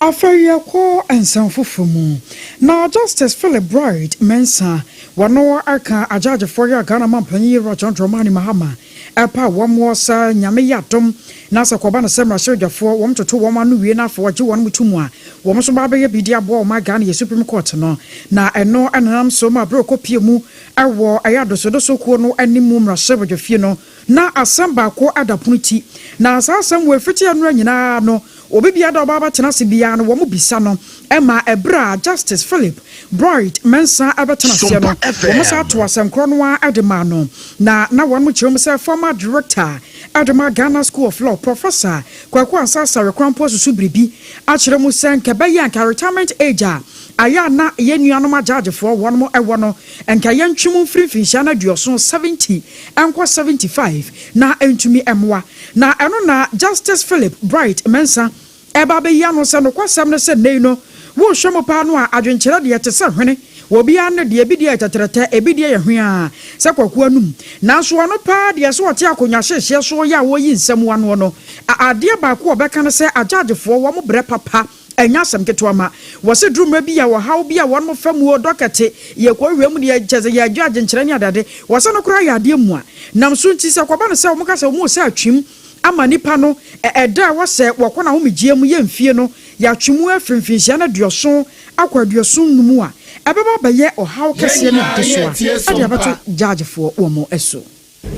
S1: Affair ko ensanfofo mu na Justice Philip Bright Mensa wano aka ajaje for ya Ghana mampanyi Roger Dramani Mahama epa wamo sa nyame yatom na sakoba na semra shojafo wom toto wom anu wie na afo wage won mutumu a wom so ba be ye bidia bo ma Ghana ye Supreme Court no na eno enam so ma bro kopie mu ewo ayadoso ko no animu mra shojafie no na asamba ko adapunuti na asasam we fiti anu nyina no obibia da baba tena se bia no wo mo bisa no ema ebra Justice Philip Bright Mensa abetena se no wo mo sa to asenkro no adema no na won mo kyerem se former director Adama Ghana School of Law Professor Kwaku Ansasa rekrampo susu bribi a kyerem se nka be ya nka retirement age aya na ye nuanom ajage for won mo ewo no nka ye ntwum mfirifin na duoso 70 enko 75 na entumi emwa na eno na Justice Philip Bright Mensa eba be ya no se no kwasem no se nei no wo hwemo pa no a adwenkyere de yete se hwene obi an de ebi de tetrete ebi de yehwe se kwaku anum nanso ono pa de so ote akonya hyehye so ya wo yi nsem wano no ade ba ko obeka ne se agyagefo wo mo bre papa enya asem keto ama wo se druma bi ya wo haw bi ya won mo famu o dokete ye ko wem de jeze ya adwage nkyere ne adade wo se no kura ya ade mu a nam so nti se kwaba ne se wo mo ka se wo mo se atwim ama nipa no eda wo se wo ko na wo megie mu ye mfie no ya twemu afrimfinhia na duoso akwaduoso numu a ebeba beye ohaw kese ne desoa ade abato judgefo wo mo eso.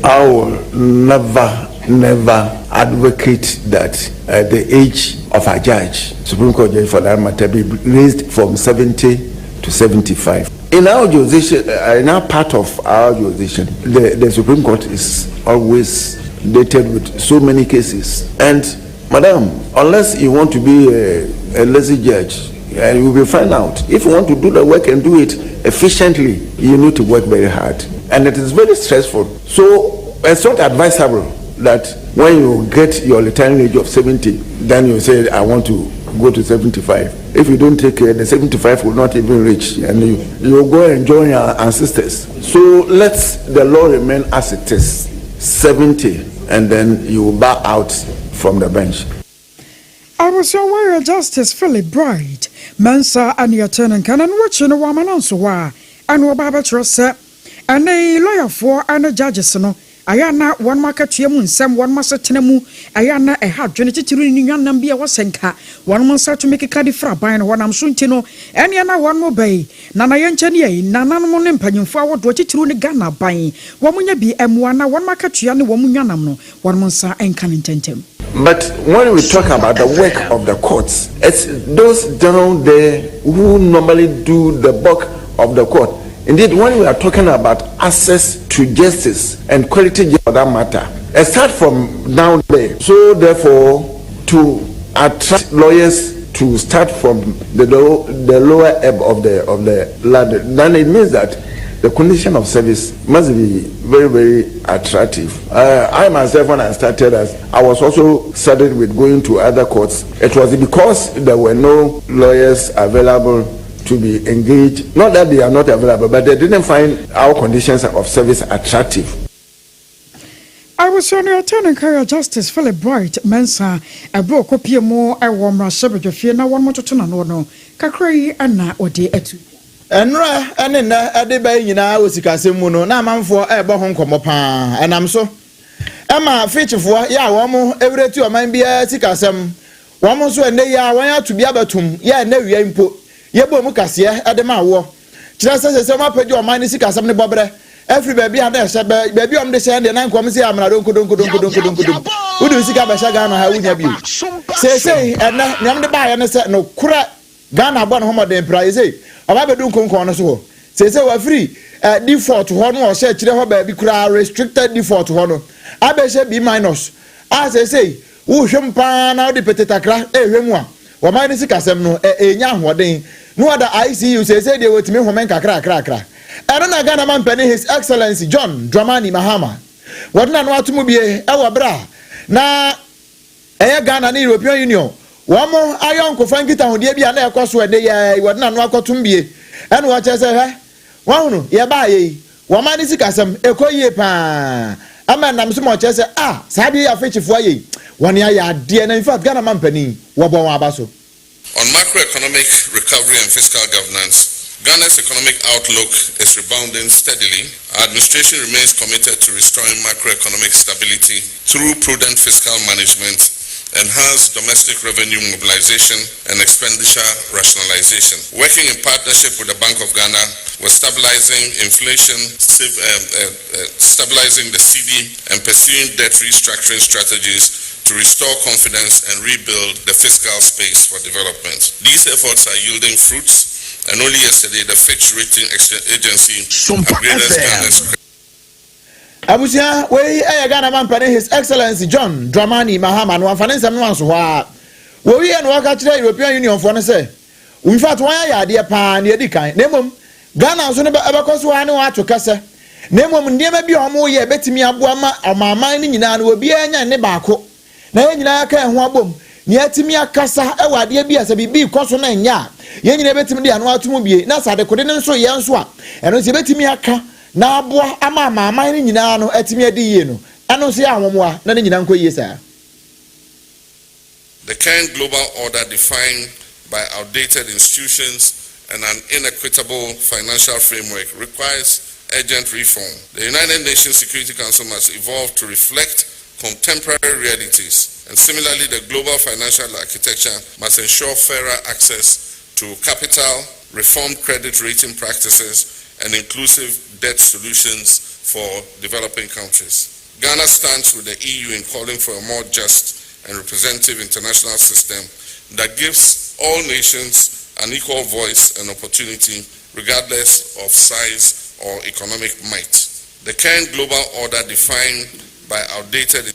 S9: I will never advocate that the age of a judge, Supreme Court judge for that matter, be raised from 70 to 75. In our jurisdiction, in our part of our jurisdiction, the Supreme Court is always dated with so many cases. And, madam, unless you want to be a lazy judge, you will be found out. If you want to do the work and do it efficiently, you need to work very hard. And it is very stressful. So it's not advisable that when you get your retiring age of 70, then you say, I want to go to 75. If you don't take care, the 75 will not even reach, and you will go and join your ancestors. So let the law remain as it is, 70, and then you will bow out from the bench.
S1: I was your warrior Justice Philip Bright, Mensa and your turning can and watching a woman on so why, and Obaba Trust. And a lawyer for and a judges no ayana one market yamun some one must tenemu ayana a hard trinity to nambia was senka one monster to make a caddy fra by and one am soon tino and yana one more bay nana yanchani nana monin panyum forward what it run Ghana buying woman be M1 one market yan woman yanam one monster and can intentem.
S9: But when we talk about the work of the courts, it's those down there who normally do the bulk of the court. Indeed, when we are talking about access to justice and quality for that matter, it starts from down there. So therefore, to attract lawyers to start from the lower ebb of the ladder, then it means that the condition of service must be very, very attractive. I myself, when I started, I was also studied with going to other courts. It was because there were no lawyers available to be engaged. Not that they are not available, but they didn't find our conditions of service attractive.
S1: I was on your turn and carry Justice Philip Bright, Mensa, a bro copy more, a warm Rashabaj of Fiona, one more to turn on no, Kakray, and now or day etu.
S4: And in the debate, you know, was Casimuno, now man for a bohon comopa, and I'm so. Emma, feature for ya, one more every 2 might be a Tikasam. One more so and they are one to be able to, yeah, no, you input. Yebo mukasia adema wo kira se ma pedi o man sika sam ne bobre every baby and there baby om de se de nan kom se amna don kodon udu sika ba sha Ghana ha wunya bi se na nyam de ba ya ne se no kura Ghana bo no homoden prize aba be dun konkon no so ho se wa free default ho no o se kire ho baby kura restricted default ho no abehye B- se wo hwempa na de petetakra ehwemu a wo man sika sam no enya hoden no other ICU say they were to me woman kakra. And na Ghana man penny His Excellency John Dramani Mahama. What na no atumu bie ewa bra. Na Ghana ni European Union. One more ayon ko fankita hodie bia na AKOSUA de ya what na no akotum bie. And what say he? Wa hunu ye ba ye. Wo man sikasem ekoyie pa. Ama nam so mo che say sabi ya fechifo ye. One ya de na in fact Ghana man penny wo bon abaso.
S10: On macroeconomic recovery and fiscal governance, Ghana's economic outlook is rebounding steadily. Our administration remains committed to restoring macroeconomic stability through prudent fiscal management, enhanced domestic revenue mobilization, and expenditure rationalization. Working in partnership with the Bank of Ghana, we're stabilizing inflation, stabilizing the CD, and pursuing debt restructuring strategies to restore confidence and rebuild the fiscal space for development. These efforts are yielding fruits, and only yesterday the Fitch Rating Agency upgraded Ghana's.
S4: Abusia, we Ghana man penny His Excellency John Dramani Mahama no finance am no so ha. We and work at the European Union for no say. In fact, why ya dey pa na edikan. Nemom Ghana so ne AKOSUA ne wa to kase. Nemom ndiem bi omo ye betimi aboa ma amaman ni nyina no obi anya ne baako. Na nyina ka ho abom ni atimi akasa e wade bi asa bibi koso na nya ye nyina betimi de anu atomu bie na sa de kode ne nso ye nso a eno se betimi aka na aboa ama mama ni nyina no atimi adi yie no eno se ahomwa na ne nyina nko yie sa.
S10: The current global order defined by outdated institutions and an inequitable financial framework requires urgent reform. The United Nations Security Council must evolve to reflect contemporary realities, and similarly the global financial architecture must ensure fairer access to capital, reformed credit rating practices, and inclusive debt solutions for developing countries. Ghana stands with the EU in calling for a more just and representative international system that gives all nations an equal voice and opportunity regardless of size or economic might. The current global order defined by outdated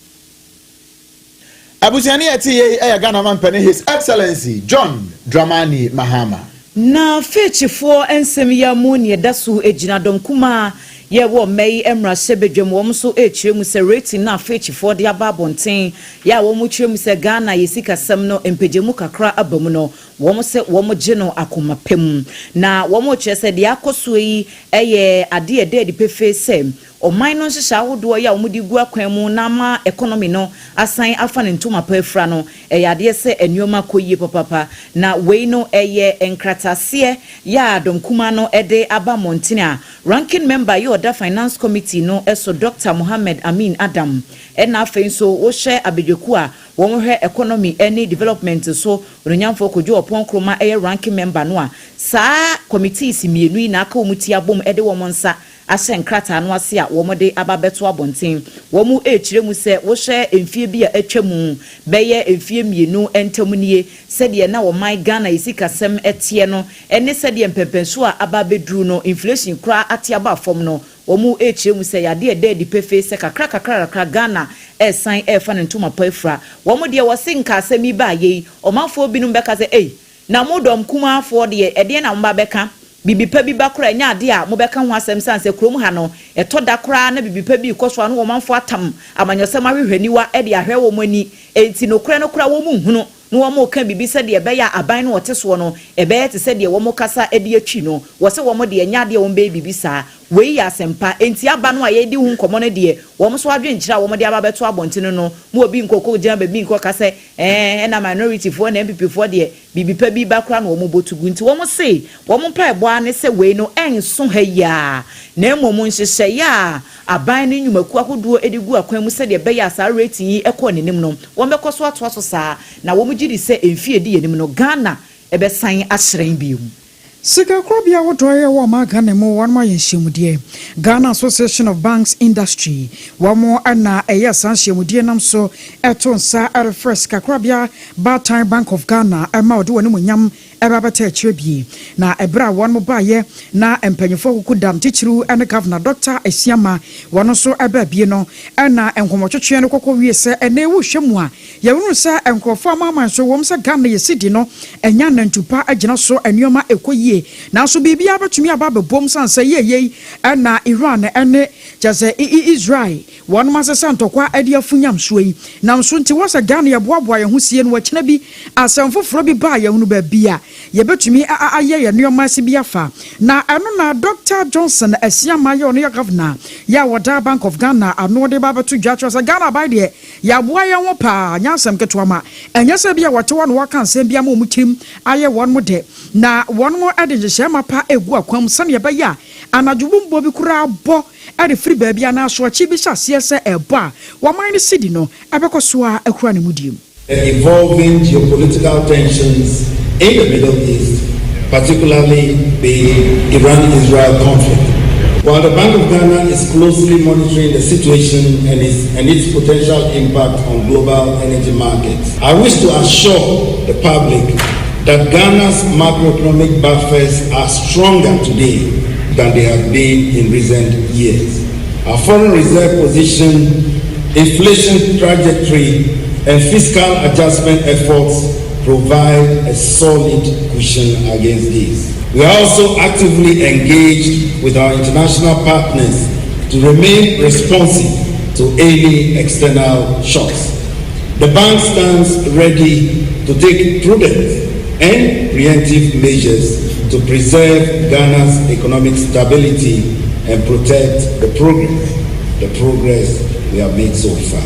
S4: Abusiani ati Ghana man pene His Excellency John Dramani Mahama.
S5: Na fechifo ensem ya mu ne daso ejina donkuma ye wo mai emra sebedwem wo so echiremu se rating na fechifo de ababonten ya wo mu chiremu se Ghana yesika sam no empejemu kakra abamu no wo se wo gye no akomapem na wo kire se de AKOSUA yi eye ade ede de pefe se o minor sha wodo ya wo di gu akwan mu na ma economy no asan afa ne ntoma pafra no ade se enyoma koyie papa na we no eye enkratase ya domkuma no ede aba montina ranking member yo da finance committee no eso Dr. Mohammed Amin Adam na afen so wo hye abedweku a wo hwe economy any development so onyamfo kojo opon kroma eye ranking member no a saa committee si mienu na aka omuti abom ede wo monsa ashen krata no ase a wo mode ababeto abonten wo mu echiremu se wo hye emfie bi a atwamu beye emfie mienu entamnie sede na wo man Ghana isikasem etie no ene sede mpempenso a ababedru no inflation kra atiaba fom no wo mu echiremu se yade ede di pefe se kakra Ghana esan efa ne ntoma pafra wo mu de wo sinka asemi ba ye omanfo binum beka se na modom kuma afo de ede na mba beka bibipa bi bakora nya ade a mo beka ho asem sanse krom ha no etoda kora na bibipa bi koso no wo manfo atam amanyosem ahwehwaniwa ede ahwe wo mani enti no kora wo mu hunu no wo mo ka bibi se de be ya aban no wote so no ebe te se de wo mo kasa ede atwi no wo se wo mo de nya ade wo mbe bibi saa wei ya sempa enti aba no aye di hu nkomo ne de wo mo so adwenkyira wo mo de aba beto abontene no mo obi nkoko gyan be bi nko kase na minority fo na MPP fo de bibipa bi bakora no wo mo botugu nti wo mo se wo mo pa ebo ane se wei no enso ha ya na emom nhyehyɛ ya aban ne nyumaku ahodoɔ edigu akwan mu se de be ya saa rating yi ekɔ nenim no wo mekɔ so ato so saa na wo mo gidi se emfie di yenim no Ghana ebe san ahyerɛn bi mu.
S1: Sika krobia wodoye wo ma Ghana mu won ma yenhyemude Ghana Association of Banks Industry wo mo ana eye sanhyemude nam so etonsa refresh kakrobia Part-Time Bank of Ghana ema ode woni munyam eba beta chirebie na ebra won mo baye na empanyefo kokudam tichiru ene Governor Dr. Esiama wono so eba bie no na enkomotwetwe ne kokko wie se ene wo hwemu a ye wonu se enkrofo amaman so wom se Ghana yesidi no enya nantupa agina so enuoma ekoyie na so bibia batumi ababebom sanse yeye na Iran ene jase Israel won ma se santokwa ade afunyam soyi na so nti wo se Ghana ye boaboa ye ho sie no wakina bi asamfoforo bi ba ye hunu ba bia ye betumi aye ye neoma se bi afa na eno na Dr. Johnson Esiama ye ono ye governor ya Wada Bank of Ghana ano de babeto dwatwa se Ghana ba de ya boa ye ho pa nyasem keto ma enya se bia wote won waka nsem bia ma omutim aye won mo de na won mo ade jehema pa egu akwam sane ye ba ya anadwubumbo bi kura bo ade free baby ana so chi bi hyase se ebo a wo man ne sidi no abekoso a akura ne mudiem.
S11: Evolving geopolitical tensions in the Middle East, particularly the Iran-Israel conflict. While the Bank of Ghana is closely monitoring the situation and its potential impact on global energy markets, I wish to assure the public that Ghana's macroeconomic buffers are stronger today than they have been in recent years. Our foreign reserve position, inflation trajectory, and fiscal adjustment efforts provide a solid cushion against this. We are also actively engaged with our international partners to remain responsive to any external shocks. The bank stands ready to take prudent and preemptive measures to preserve Ghana's economic stability and protect the progress we have made so far.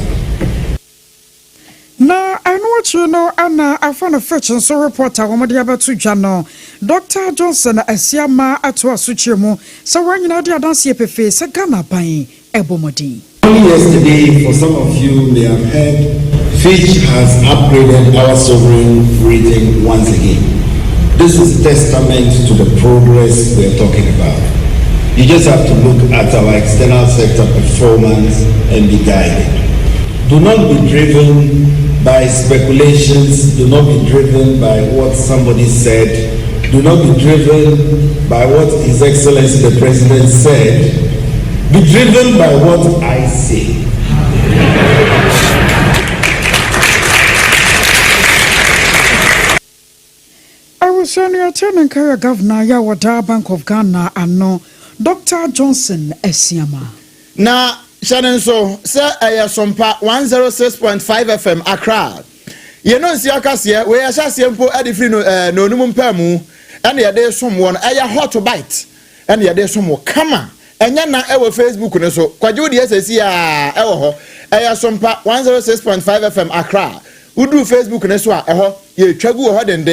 S1: Na anu no ana afana fetch so reporter womode abatu dwa Dr. Johnson Asiama ato asuchemu so wanyina de adanse pefe se Ghana ban ebomodi.
S11: Only yesterday, for some of you may have heard, Fitch has upgraded our sovereign rating once again. This is a testament to the progress we are talking about. You just have to look at our external sector performance and be guided. Do not be driven by speculations. Do not be driven by what somebody said. Do not be driven by what His Excellency the President said. Be driven by what I say.
S1: I was on your turn Kaya Governor Yawada Bank of Ghana and Dr. Johnson Asiama.
S4: Na Shannon so sir SOMPA 106.5 FM Accra. You know Siakasia, we are Shasiampo Edifino no Numumpamu, and the other someone hot to bite, and the other some more come. Enya na ewo Facebook ne so kwaju de SSC ewo ho SOMPA 106.5 FM Accra udu Facebook ne so eho ye twagu ho den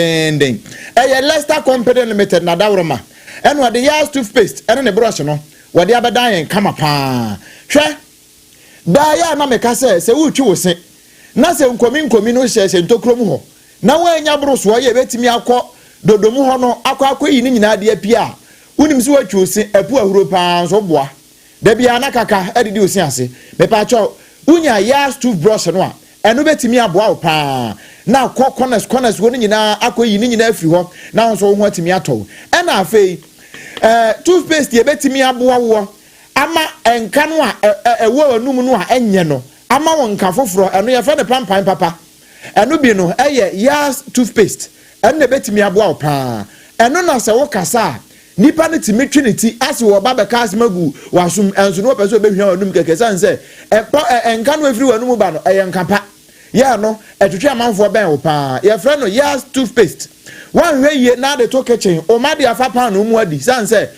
S4: Leicester Company Limited na dawroma eno de Yas toothpaste eno ne brush no wo de abedan kama pa hwe da ya na meka se wutwi wo se na se nkomi no hye ntokrom ho na wanya brush wo ye betimi akọ dodomu ho no akọ yi ni nyina de apia unim si watwusi epu ahuro pa so boa da bia na kaka edidi osi ase me pa cho unya Yas toothbrush no a eno betimi aboa pa na corners wo nyina akoyi ni nyina afiri ho na so ho atimi ato ena afei toothpaste ye betimi aboa wo ama enka no a ewo anum no a enye no ama won nka foforo eno ye fa ne pampan papa eno bi no eye Yas toothpaste eno betimi aboa pa eno na se wo kasa nipa ne timetwi ne ti ase wo ba be kas magu wasum enso no pese obehwa anum keke sanse enka no afiri wanum ba no eyenkapa ya no etwetwe amanfo ben wo pa ye frɛ no Yas toothpaste wan hweye na de to kitchen o ma de afa pan no mu adi sanse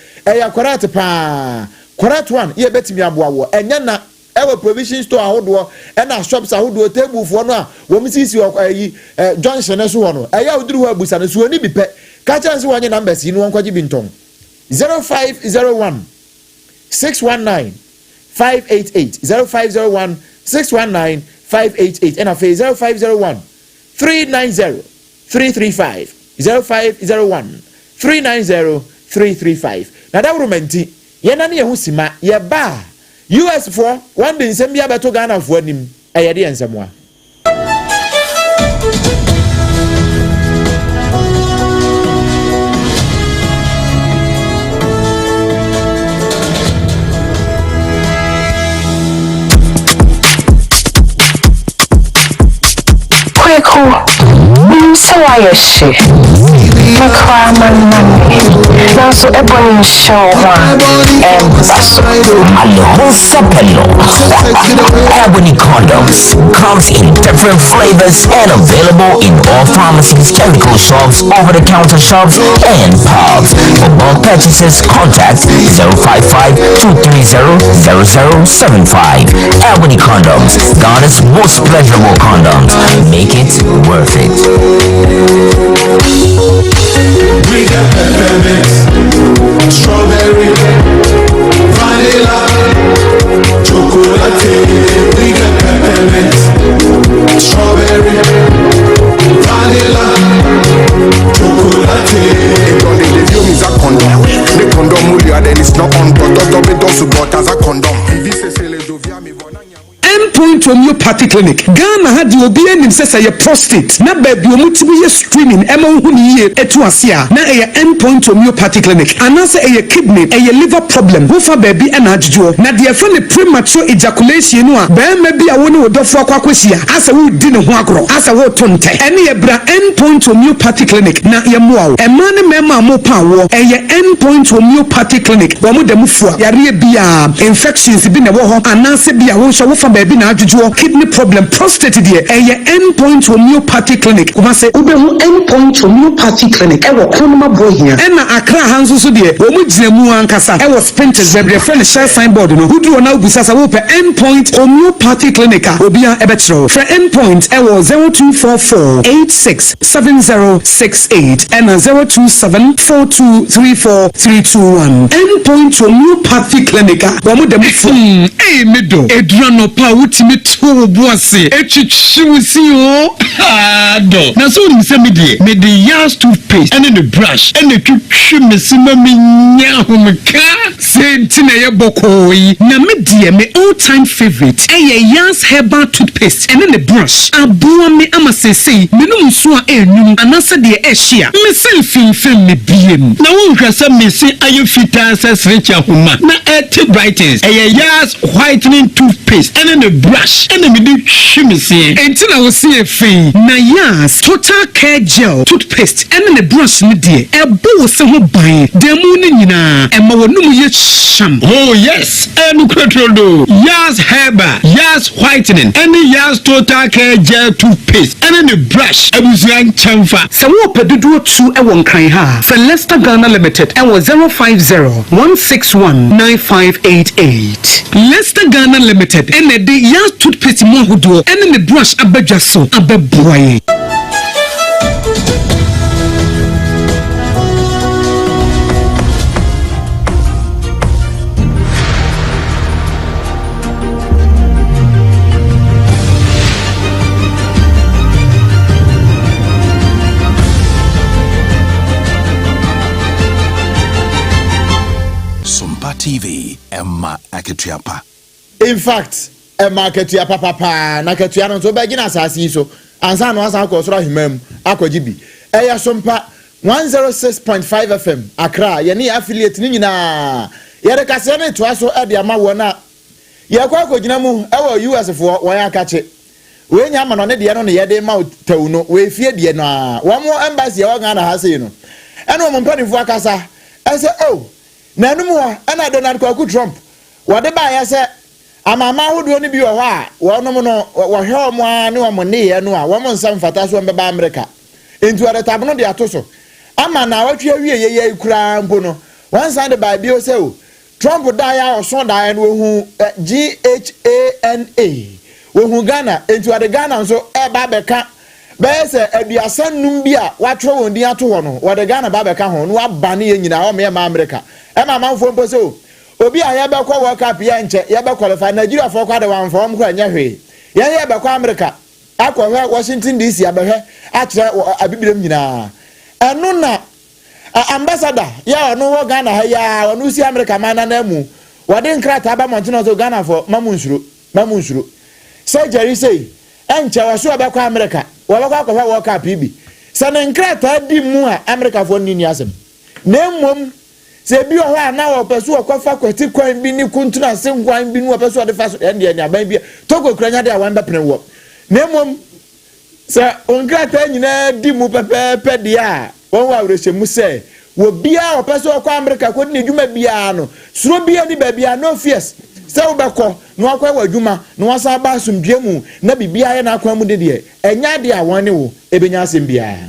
S4: correct pa correct one ye betimi aboa wo enya na ewe provision store ahodo na shops ahodo table fo no a wo mi sisi ayi junction so ho no eya oduru ho abusa no so oni bi pe ka chance wanye numbers yi no won kwaji bi nton 0501 619 588 0501 619 588 and after 0501 390 335 0501 390 335 na da urumenti ye na ne husima ye ba US for one day nsem bia beto Ghana for anim eyede ensemo a
S12: so why is she? My cry, my money. Now so everybody show one and that's Ebony condoms comes in different flavors and available in all pharmacies, chemical shops, over-the-counter shops, and pubs. For bulk purchases, contact 055-230-0075. Ebony condoms, Ghana's most pleasurable condoms. Make it worth it.
S13: We got peppermint, strawberry, vanilla, chocolate. We got peppermint, strawberry, vanilla, chocolate. The view is a condom. The condom will then it's not on. But it does support as a condom.
S14: Endpoint Homeopathy Clinic. Ghana had the obedient says a prostate. Na baby omutimi ye screening. Ema huni ye etu asia. Na a Endpoint Homeopathy Clinic. Anase a kidney, a liver problem. Hufa baby and ajjo. Na the friend premature ejaculation wa. Be maybe a woni odofo akwakwisia. Asa wo di ne ho agro. Asa wo tonte. Ene ebra Endpoint Homeopathy Clinic. Na ye moa. Emane mema mo pa wo. Eye Endpoint Homeopathy Clinic. Wa mo demu fua. Yare bia infections bi na wo ho. Anase bia wo sha wo fa baby na ajjo. Kidney kidney problem prostate deɛ ɛyɛ endpoint homeopathy clinic kuma sɛ wobɛhu endpoint homeopathy clinic ɛwɔ kronoma boy here ɛna akra ha nso so deɛ wɔn mu gyina mu ankasa ɛwɔ sprinters baabi yɛfrɛ no hyɛ signboard no wodu na wobusa sɛ wopɛ endpoint homeopathy clinic a obia ɛbɛkyerɛw frɛ endpoint ɛwɔ 0244 867068 ɛna 0274234321 endpoint homeopathy clinic a wɔn mu dɛm fo medo edura no pa wotimi to boase etwitwiwsi o do na so ni se me de yas toothpaste and the brush and the twitwi mesima me nya homka senti na ye bokoyi na me de me all time favorite yas herbal toothpaste and the brush aboa me amasese me no nso a enum anase de ehia me se finfin me biem na wo hwese me se ayefita sesrecha homa na eti brightens yas whitening toothpaste and then the brush and then we do shimmy until I will see a fee na yas total care gel toothpaste and then the brush ni dear a bow se ho ban de mu ni nyina e ma wonu ye sham oh yes and do yas herbal yas whitening and the yas total care gel toothpaste and then the brush abuzian chamfa se wo pedudu tu e won kan ha for Leicester Ghana Limited and was 050-161-9588 Leicester Ghana Limited and the yas toothpaste mo hodo and the brush abadwa so abeboye
S15: SOMPA TV Emma Aketuapa.
S4: In fact, Emma Aketuapa papa na Aketua no so be gina asase so ansa no asa akọ soro himam akọgibi eya SOMPA 106.5 FM Accra ye ne affiliate ni nyina ye de kase ne toa so e de ama wona ye kwa akọgina mu e wo US fo won akache we nya ama no ne de no ne ye de ma tawu no we fie de no a wo mo embassy e wo Ghana ha sei no ene wo mo mpanifo akasa e se oh na enu mu a na Donald Trump wode ba ya se amama hodo ni bi wo ha wonom no wo hwe omo a ne omo ne ye no a wo mo nsam fata so mbeba America enti wode tabno de atoso ama na watwe awie ye kura mpo no one side by bio se o Trump da ya oso da ya no hu GHANA wo hu Ghana enti wode Ghana nso e ba beka be se aduasa num bi a watwe won din ato ho no wode Ghana ba beka ho no abane ye nyina o me America e ma manfo mpo se o obi a ya be kwa World Cup ya nche ya be qualify Nigeria for kwa de wan form kwa nya hwe ya be kwa America akwa Washington DC abehwe akire abibilem nyina enu na ambassador ya onu wo Ghana ha ya onu si America man na mu wode nkrata aba montino so Ghana for mamunsuro surgery say enche waso be kwa America wo be kwa World Cup bi se ne nkrata di mu a America for nini asem na mmom se bi o ha na wo peso okofa kwati kwan bi ni kuntuna se nkwan bi nu peso de fa so ende ene aban bi toko kuranya de awan bepene wo na mmom se onkrata nyina di mu pepe de a won wa wrehemu se wo bia o peso okwa America ko ni dwuma bia no suro bia ni ba bia no fears se wo bekọ no akwa wa dwuma no wasa ba asomdwe mu na bibia ye na akwa mu de enya de a won ne wo ebenya asem bia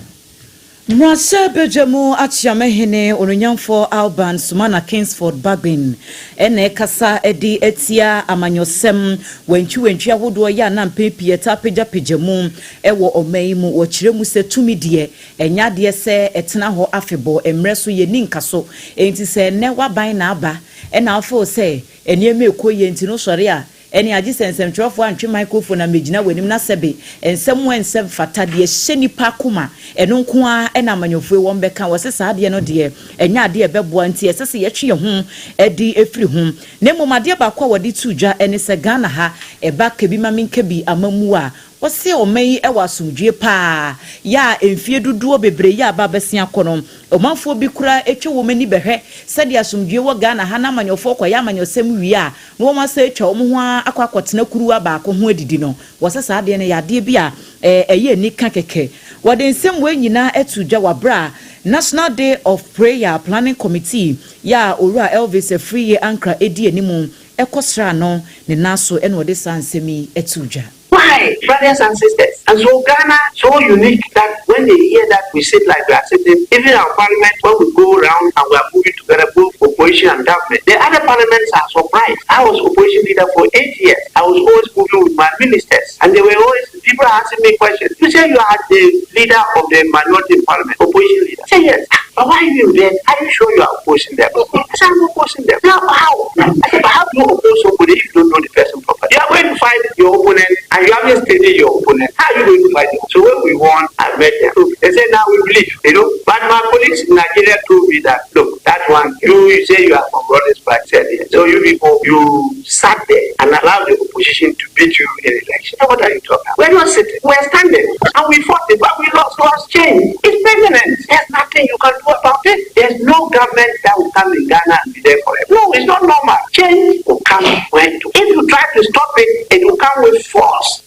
S5: Mwase bejemu achiamehene ononyamfo Alban Sumana Kingsford Bagbin ene kasa edi etia amanyosem wentwi ahodo ya na mpepie tapeja pejemu ewo omeimu wo kiremu se tumidie enya de se etena ho afebo emreso ye ninkaso enti se ne waban na aba ena afo se enieme ekoye enti no sori a eni agi sensem twofo antwe microphone na megina wanim na sebe ensem fata de hye nipa kuma eno nko a ena amanyofo wo mbeka wose saade no de enya ade ebeboa nti esese ye twe ho edi efri ho na momade ba kwa wode tudwa eni se Ghana ha eba kebi maminkebi amamu a wose omei ewa asumdwe pa ya emfie duduo bebre ya babesia kono omanfo bi kura etwe wo mani behwe sede asumdwe wo Ghana ha na amanyofo kwa ya amanyosem wi a no ma se etwa omo ho akwakotena kuruwa ba ko ho adidi no wose saade ne yade bi a eye ni kakeke wode nsem we nyina etudwa wabra National Day of Prayer Planning Committee ya Owura Elvis Free Ankra edi enimu ekosra no ne naso eno de sansemi etudwa
S16: Why, brothers and sisters? And so Ghana, so unique that when they hear that we sit like we are sitting, even our parliament, when we go around and we are moving together, both opposition and government, the other parliaments are surprised. I was opposition leader for 8 years. I was always moving with my ministers, and they were always, people are asking me questions. You say you are the leader of the minority in parliament, opposition leader. I say yes. But why are you there? Are you sure you are opposing them? I said, I'm opposing them. Now, how? I said, but how do you oppose somebody if you don't know the person properly? You are going to fight your opponent, and you haven't studied your opponent. How are you going to fight them? So when we won, I met them. They said, now we believe, But my colleagues in Nigeria told me that, look, that one, you say you are from Brothers Park, said yes. So you people, you sat there and allowed the opposition to beat you in election. Now, what are you talking about? We're not sitting, we're standing, and we fought it, but we lost change. It's permanent. There's nothing you can do about it. There's no government that will come in Ghana and be there forever. No, it's not normal. Change will come when to. If you try to stop it, it will come with force.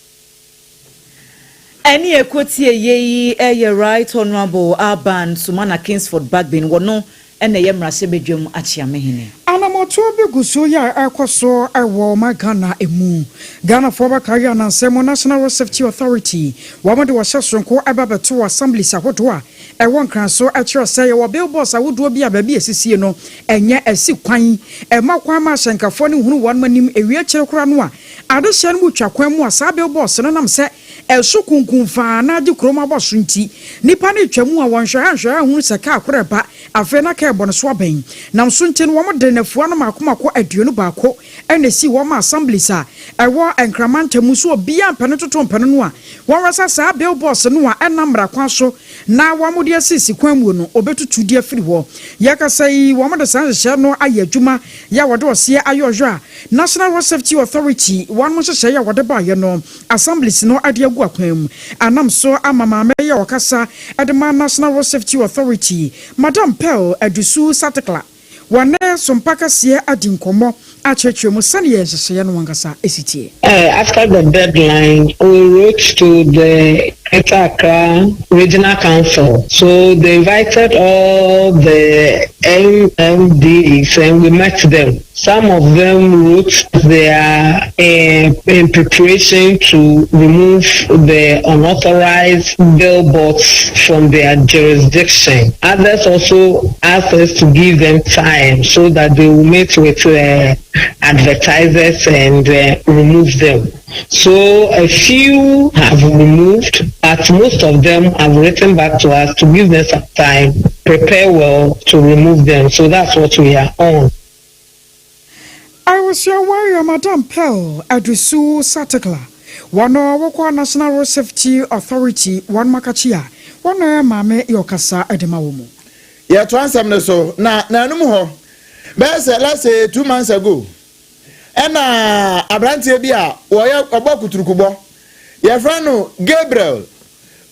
S5: Any equity ye right honorable Aban Sumana Kingsford Bagbin wono ene ye mrase bedwam achiamehene
S1: anamoto bi guso ya akoso ewo magana emu Ghana for Career and Semo National Road Safety Authority wamade wa hyesonko ababeto assembly sahodo a ewon kran so akire say wo billboards awodo bi ababi esisie no enye esi kwan emakwan ma hyenkafo ne hunu won manim ewie kire kora no a adehye no butwa kwan mu asa billboards no nam se elso kunkun fa na adi kroma boso nti nipa ne twamu a wonhwe hunu se ka akora ba afa na ka ebo no so aben nam so nti no womde nafuwa no makomako aduonu baako ene si wo ma assemblies a ewo enkramantamu so bia mpene toto mpene no a wonwasa sa billboards no a enamra kwa so na wamode asisi kwanmu no obetutu dia firi ho yakasai womde sanhye no ayadwuma ya wode ose ayohwe a National Road Safety Authority wan mo hye ya wode ba ye no assemblies no ade agu akwanmu anam so amama ya wakasa edema National Road Safety Authority Madam Pearl Adusu Satekla wane sompaka sie adinkomo achechemu sane yesese no wangasa esitie.
S17: After the deadline, we wrote to the ACCRA Regional Council. So they invited all the MMDs and we met them. Some of them wrote they are in preparation to remove the unauthorized billboards from their jurisdiction. Others also asked us to give them time so that they will meet with advertisers and remove them. So a few have removed, but most of them have written back to us to give them some time, prepare well to remove them. So that's what we are on.
S1: I was your warrior, Madam Pearl Adusu Satekla. One wako National Road Safety Authority, one makachia, one mame yokasa edemawomo.
S4: Yeah, to answer me so, na no let's say 2 months ago. And abrantie bia wo ya obokuturukubo your friend no Gabriel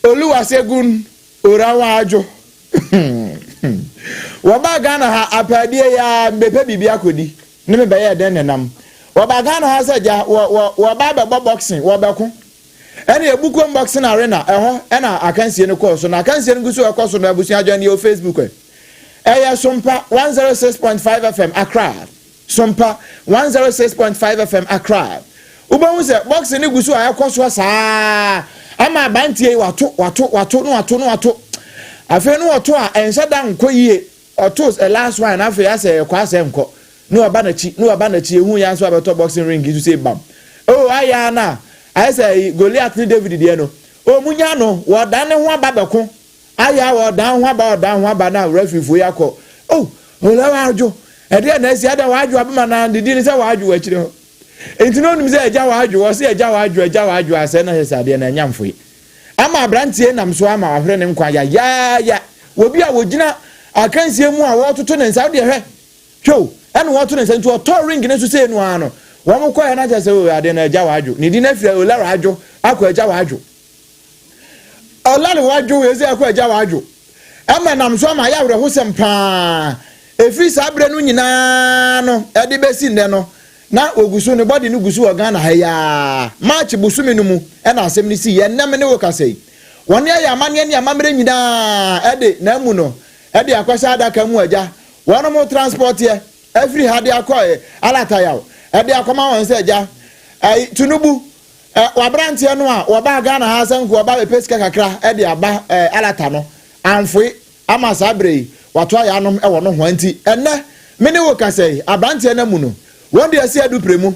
S4: Oluwasegun Orawajo wo ba Ghana ha apadie ya mbepe bibia kodi ne me be ya den nenam wo ba Ghana ha saja wo ba be boxing wo be ko ene ebuko boxing arena eho ena akansie ne course na akansie ne gusu ekoso na abusu ajani o Facebook eya SOMPA 106.5 FM Accra SOMPA 106.5 FM Accra. Uba se box ni gusu ayakoso saa. Ama bantie wato. Afi no wato a ense dan ko yie. Otos last one afi ya se kwa se nko. No aba na chi ehu ya so abeto boxing ring you say bam. Oh aya na. I say Goliath ni David de no. O munya no wo dan ne ho ababeko. Aya wo dan ho aba na referee fo yakọ. Oh, Olawajo ede na esi ada waaju abama na didi ni se waaju akire ho enti no nim se eja waaju wo se eja waaju ase na hesa de na nyamfo ama abrantie nam so ama wahre ne nkwa ya obi a wogina akansie mu a wo toto ne nsa de hwe hwo ene wo toto ne nsa nti o to ring ne so se enu ano wo mo kwa na ja se o ade na eja waaju ni di na fira Olawajo akwa eja waaju Olawajo we se akwa eja waaju ama nam so ama ya wre ho sempa efi sabre no nyina no ede besi nde no na ogusu ne body no gusu Ghana ha ya match busumi no mu e na asem ni si ye nam ne wokasei won ya amane ne amamre nyina ede na mu no ede akwasa adaka mu aja won mo transport ye every hade akoye alata yawo ede akoma won se aja ai Tinubu wabrantie no a waba Ghana ha sanku waba bepeska kakra de aba alata no amfoi ama sabre wato ayanom wo no ho anti enne me ne wo kasai abrantie na mu no won de asi adu premu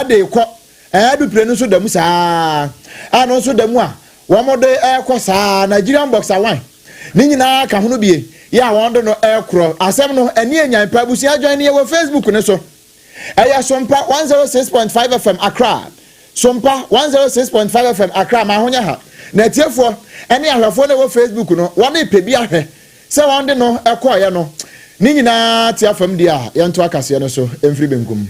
S4: de kɔ adu prenu so damu saa ano so damu a wo mo de kɔ saa Nigerian boxer one ni nyina ka hono bie ya won de no kro asem no eni enyan pa busia join ne wo Facebook ne so eya SOMPA 106.5 FM Accra SOMPA 106.5 FM Accra ma honya ha na tiefo ene ahwafo ne wo Facebook no won e pebi ahwe se won de no ekɔ ye no ni nyina tiafam dia yento akase no so emfiri benkum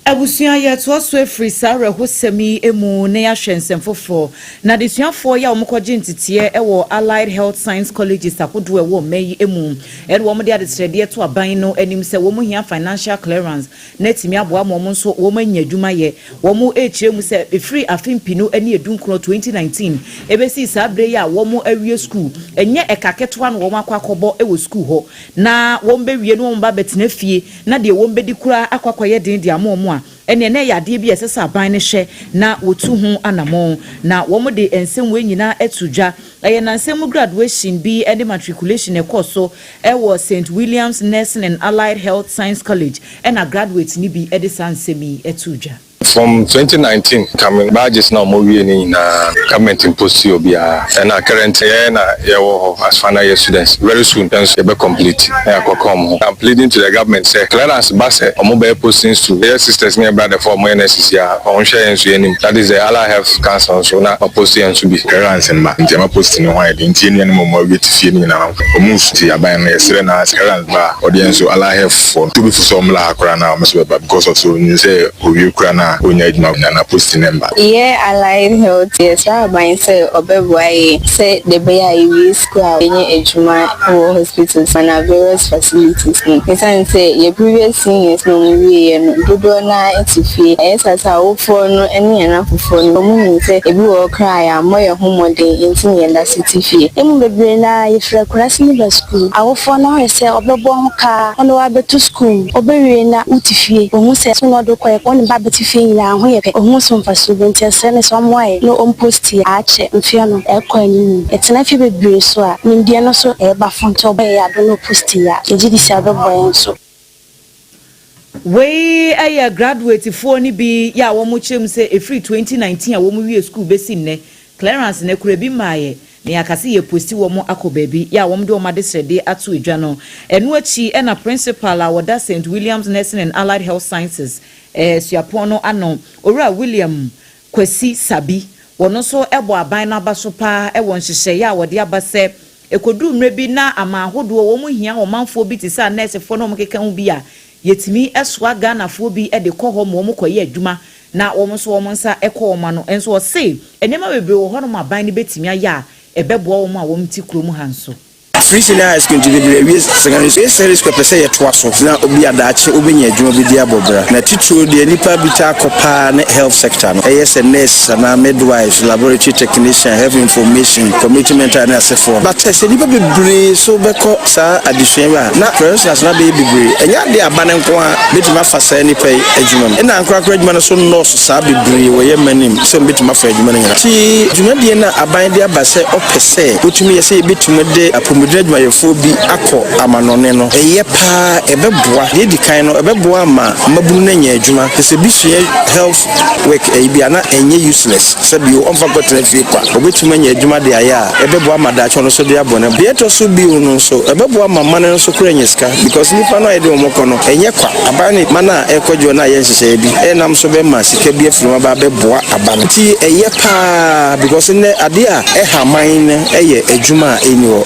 S5: Abusia ya to so efri sare hosemi emu ne ya hwensem fofo na de suafo ya omkɔgye ntitiɛ ɛwɔ Allied Health Science Colleges akodo ɛwɔ meyi emu ɛde wɔn de adetrɛdeɛ to aban no anim sɛ wɔn hia financial clearance na timi aboa wɔn nso wɔn anya adwuma yɛ wɔn ekyire mu sɛ efri afimpi no ani edunkro 2019 ebesi sabre ya wɔn awie school enye ɛkaketoa no wɔn akɔkɔbɔ ɛwɔ school hɔ na wɔn bewie no wɔn ba betena fie na de wɔn bedi kura akɔkɔyɛ den de amɔ ene na yade bi esesa aban ne hye na wotu hu anamon na wo de ensem we nyina etudwa eye na ensem graduation bi and matriculation ekoso ewo St William's Nursing and Allied Health Science College and a graduate ni bi edison semi etudwa.
S18: From 2019, coming badges now more in government imposed Obia and our current year as final year students very soon you be complete. I'm pleading to the government say clearance basse or mobile postings to their sisters nearby the former NSCR on sharing that is the Allied Health Council so now posting to be clearance and my posting why the Indian more to see me now move to your band Serena clearance bar audience so Allied Health for to be for some la crana because of so you say Ukraine na post number.
S19: Yeah, Allied Health. Yes, I say Obewai say the Bay school any ejuma or hospitals and various facilities. It's say your previous seniors no we and do na etifi. Yes, as I for no any enough for no moon say if you cry am more home day into the city fee. Emu bebre na if requesting the school. I will for now say Obebo car on the way to school. Obewe na utifi. Omu say so no do kwa on babetifi na ho ye pe ohu so mfa so benti sene so moye no ompost ya ache mfia no ekwa ni etena fi bebre so a ndie no so e ba fonto ba ya do no post ya ejidi sia be boy so
S5: we aya graduate for ni bi ya wo mo chem se efri 2019 a wo mo wie school be sin ne clearance ne kura bi maaye ne akase ye posti wo mo akoba bi ya wo mo de wo ma de srede ato edwa no enu achi e na principal a woda St William's Nursing and Allied Health Sciences Siapono ano Ora William Kwesi Sabi wono so ebo aban na baso pa e won hyehyɛ ya wode abase ekodu mrebi na ama ahodo wo mu hia wo manfo bi ti sa nurse fo no mo keka hu bi a yetimi esoa Ghana fo bi e de kɔ hɔ mo kɔyɛ adwuma na wo so wo nsa ekɔ wo ma no enso wo se enema bebre wo hɔ no ma aban ni betimi aya ebebo wo mu a wo mti kuro mu hanso
S20: Free senior school to be secondary service per se yet was now obi adachi obenya adwuma bi dia bobra na titro de nipa bi ta kopa na health sector no nurse na midwives laboratory technician health information commitment and asefo but se nipa bi bre so beko sa addition na professors na be bre enya de abane nko a betima fa sa nipa adwuma na ankra adwuma no so nurse sa be bre wo ye manim so betima fa adwuma no ti adwuma de na aban de abase opese otumi ye se betima de apomodre adwuma ye fo bi akọ amanone no eye pa ebeboa ye di kan no ebeboa ma mabunu na nya adwuma se bi so health work e bi ana enye useless se bi o mfa gotre fi kwa obetuma nya adwuma de aya ebeboa ma da cho no so de abone bi eto so bi no so ebeboa ma mane no so kura nya ska because nipa no e de omoko no enye kwa abane mana ekwadwo na ye hyehyɛ bi enam so be ma sika bi afirima ba beboa abane ti eye pa because ne ade a haman eye adwuma eni wo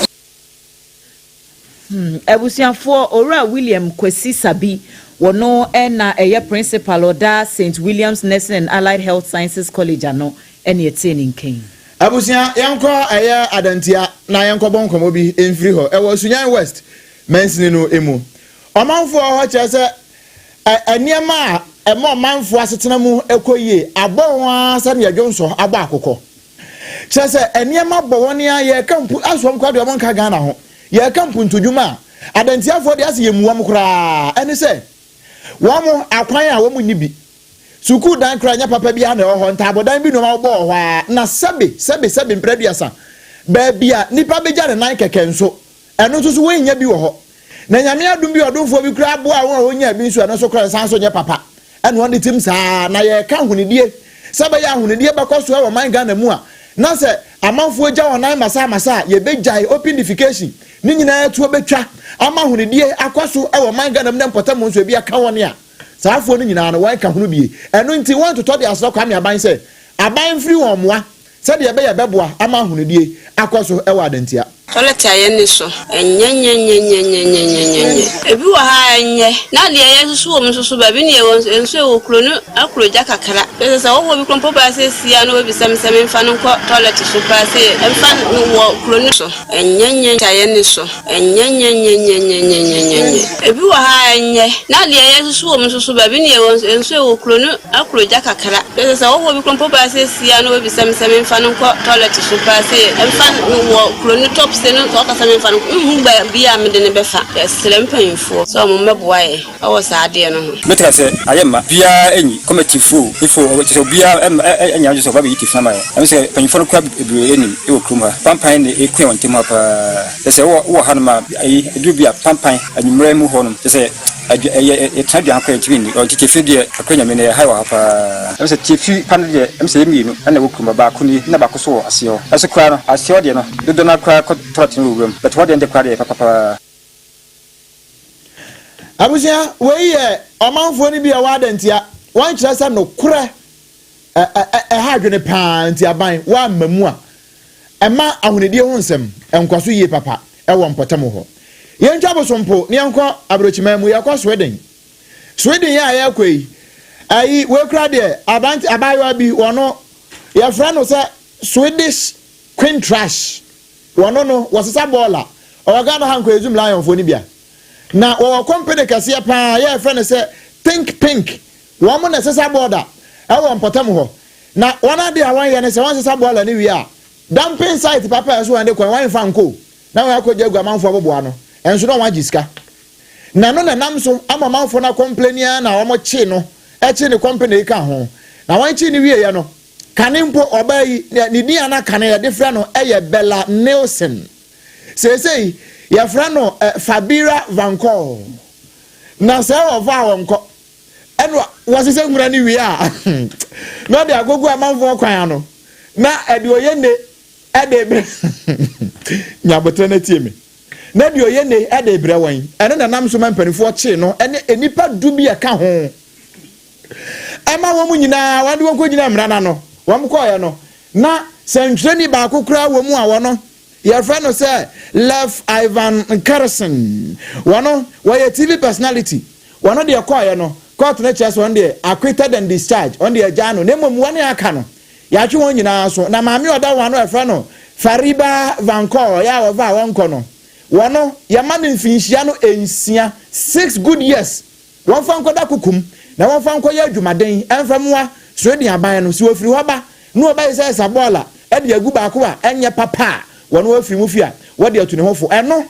S5: Ebusianfo Ora William Kwesi Sabi wono na eye principal oda St William's Nursing and Allied Health Sciences College ano ene etenin ken
S4: Abusia yanko eye adantia na yanko bonkomo bi enfiri ho ewo Sunyan West mensini no emu omanfo ho chese eniema emo manfo asetena mu ekoyie abonwa sa ne adwonso aba akokɔ chese eniema bowone aye kampu asom kwado monka Ghana ho ye kampu ntodwuma adantia fo de ase yemuwam kura ene se wo mo akwan a wo mu nibi suku dan kra nya papa bia na ho ntabodan bi no ma bo ho na sebe mpraduasa ba bia nipa beja ne nan keke nso eno nso so wenya bi wo ho na nyame adum bi odumfo bi kra abo a wo nya bi nso eno so kra san so nya papa eno on tim saa na ye ka hunidie sebe ya hunidie bakoso e wo man Ghana mu a na se amanfo agya wonan masa ye bejai opinification ni nyina etu obetwa ama hunidie akoso e wo man Ghana mu na potam nso bi aka woni a saafo ni nyina no wan ka hunu bie eno nti want to tell the asro kwame aban se aban free won moa se de be ye beboa ama hunidie akoso e wa adantia
S21: toilet ayen so enye ebi wa ha enye na de ye susu wo msusu ba bi ne enso e wo kuro no akuro ja kakra be se wo bi krompo ba se sia no bi sem mfa no ko toilet so pa se mfa no wo kuro no so enye ayen so enye ebi wa ha enye na de ye susu wo msusu ba bi ne enso e wo kuro no akuro ja kakra be se wo bi krompo ba se sia no bi sem mfa no ko toilet so pa se mfa no wo kuro no top seno so ka same fa no ba bia me de ne befa selempanfo so mo meboae awo saade no ho
S22: metra se ayema bia enyi committee fu ifo so bia enya so ba bi tifna ma am se panfo no kwa ebire eni e wo krum ha pampan ne ekwe won tem ha pa se wo ha no ma ayi edu bia pampan anyumra mu ho no se e tadu akwa twini o titefi de akwanya me ne ha wa pa am se tifi pan de am se mi no na wo krum ba ko ni na ba ko so aseo aso kwa no aseo de no do na kwa ko room but what in the quadre papa
S4: abusia we ye omanfo ni bia wa dantia wan kire se no kure ha adwene pa ntia ban wa mamu a ema ahunedie ho nsem enkwaso yie papa e wo mpotam ho ye ntwa bosompo ne enko abrochimamu ye kwa Sweden ya ya kwei ayi we kra de abayo bi wono ye fra no se Swedish Queen Trash wono no wasesa bola Ghana hanko ezum lion fo ni bia na wo company kase pa ye friend say think pink wo mo na sesa border e wo mpotam ho na wona de awan ye ne se won sesa bola ni wi a dumping site papa so ande kwa wan fanko na wo akogya gua manfo bobo no enso no wan giska na no na nam so ama manfo na complain na wo mo chi no e chi ni company ka ho na wan chi ni wi ye no kanimpo obayi ni dia na kane ya different no eye Bella Nielsen say ya frano Fabira Vancor na se ova wonko eno wase se ngura ni wi a no de agogo amanfo kwan no na ede oyene ede bre nyabotre na tie me na de oyene ede bre wan eno na nam so mampanifo chi no ene enipa du bi aka ho ema wo mu nyina wade wonko nyina mrana no wamkoya no na sentreni ba kokura wo mu a wono your friend no say Lev Ivan Carson wono why TV personality wono de koya no court na chess one day acquitted and discharged on the jano nemo mu wane aka no ya twe won nyina so na maami oda wono your friend no Fariba Vancor ya ova wonko no wono ya man mfinhia no ensia 6 good years won fa nkoda kukum na won fa nkoya adwumaden emfamwa Sweden aban no si ofiri hoba no oba say sabola e de agu ba ko a enye papa wono afiri mu fia wo de atune hofo eno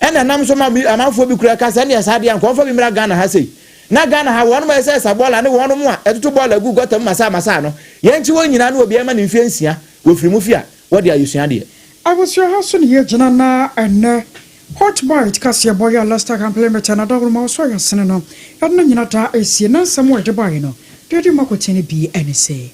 S4: ena nam so ma amanfo bi kura kasa ne asade an konfa bi mra Ghana ha sei na Ghana ha wono ba say sabola ne wono mu a etutu bola agu gotam masa no yenchi won nyina no obi ema ne mfie nsia wo firi mu fia wo de ayusua de
S1: abusua ha so ne ye gina na enne hot bite kase boya last compliment na dogro ma so ya sene no yadna nyina ta esie na nsam de bae no dedi makotene bi ene se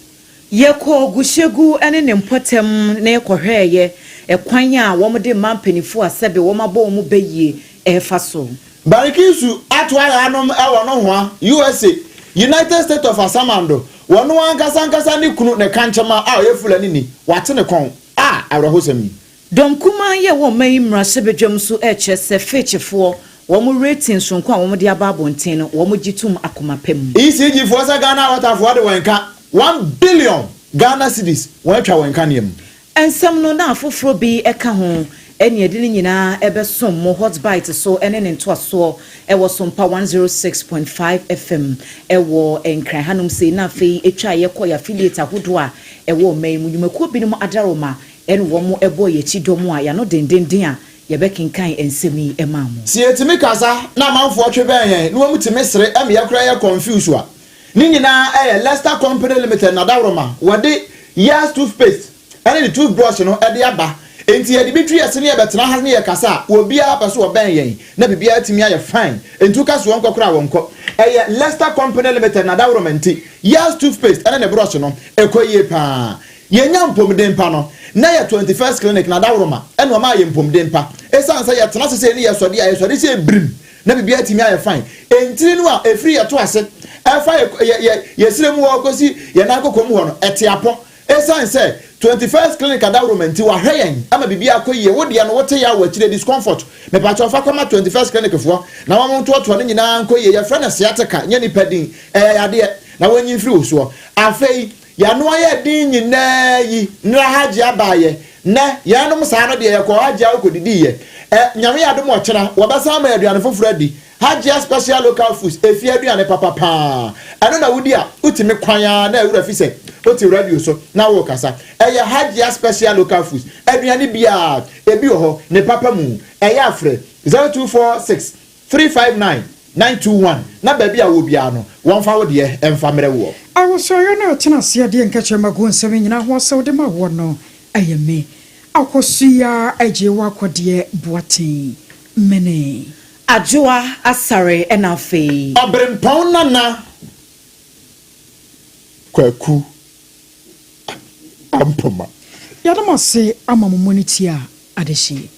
S5: yeko gushegu ene ne mpotem na yekohweye ekwan a wo de mampanifo asebe wo mabo mu beye efa so
S4: barikisu atwa anom ewo no ho USA United States of Asamando wono ankasa ni kunu ne kanchema a yefulani ni wate ne kon a awrahosami
S5: domkuma ye wo mai mrasebedwam so se fechefo wo mu rating sonko a wo de ababonten no wo mu gitum akomapem
S4: ECG for Ghana waterfo de wenka 1 billion Ghana cedis won twa wenka nem
S5: ensem no na afoforo bi eka ho eni edi nyina ebesom mo hot bite so ene ne ntoaso ewo SOMPA 106.5 FM ewo enkran hanum sei na fei etwa ye koya affiliate ahodo a ewo mai mu nyumakuo binom adaroma ene wo mo ebo ye chidomo a ya no dendenden a ye bekinkan ensemi emamu
S4: si etimi kasa na manfo atwe ben yen no mu timi sere am ye kra ye confuse a Nina Leicester Company Limited na daworoma wade years toothpaste and the toothbrush no e de aba enti e de bitri ase ne e betena ha ne ye kasa obi a pa so oben yen na bibia timi aye fine entu ka so wonko kra wonko Leicester Company Limited na daworoma enti years toothpaste and the brush no ekoye pa yenya mpomden pa no na ye 21st clinic na daworoma e no ma ye mpomden pa esansa ye tena se ne ye sode se brim na bibia timi aye fine enti no a efri ye to ase efa yesire mu okosi ye na akoko mu ho no etiapo esan say 21st clinic adawromenti wa hweyen ama bibia akoye wode ya no wote ya wa chire discomfort me pa cho fa koma 21st clinic fo na wa monto to ne nyina ankoye ye frana siateka nye ni padin yade na wanyi firi oso afei ya no aye din nyina yi nra haje abaye na ya no msa no de ye ko haje akodidi ye nyame ya do mo kyera wo basa ma aduane foforo adi Hajia special local foods if you aduane papa pa ano na wudi a utimi kwanya na ewura fi se oti radio so na wo kasa Hajia special local foods aduane bia ebi ho ne papa mu afre 0246 359 921 na baby a wo bia no won fa wo de emfa mere wo
S1: awosoyo na tena sia de nkache mago nsem nyina ho so de ma wo no ayeme AKOSUA AGYEIWAA KODIE buatin mene
S5: Ajua asare enafe.
S4: Obrempon nana. Kwaku. Ampoma.
S1: Yadama se amamumuni tia adeshi.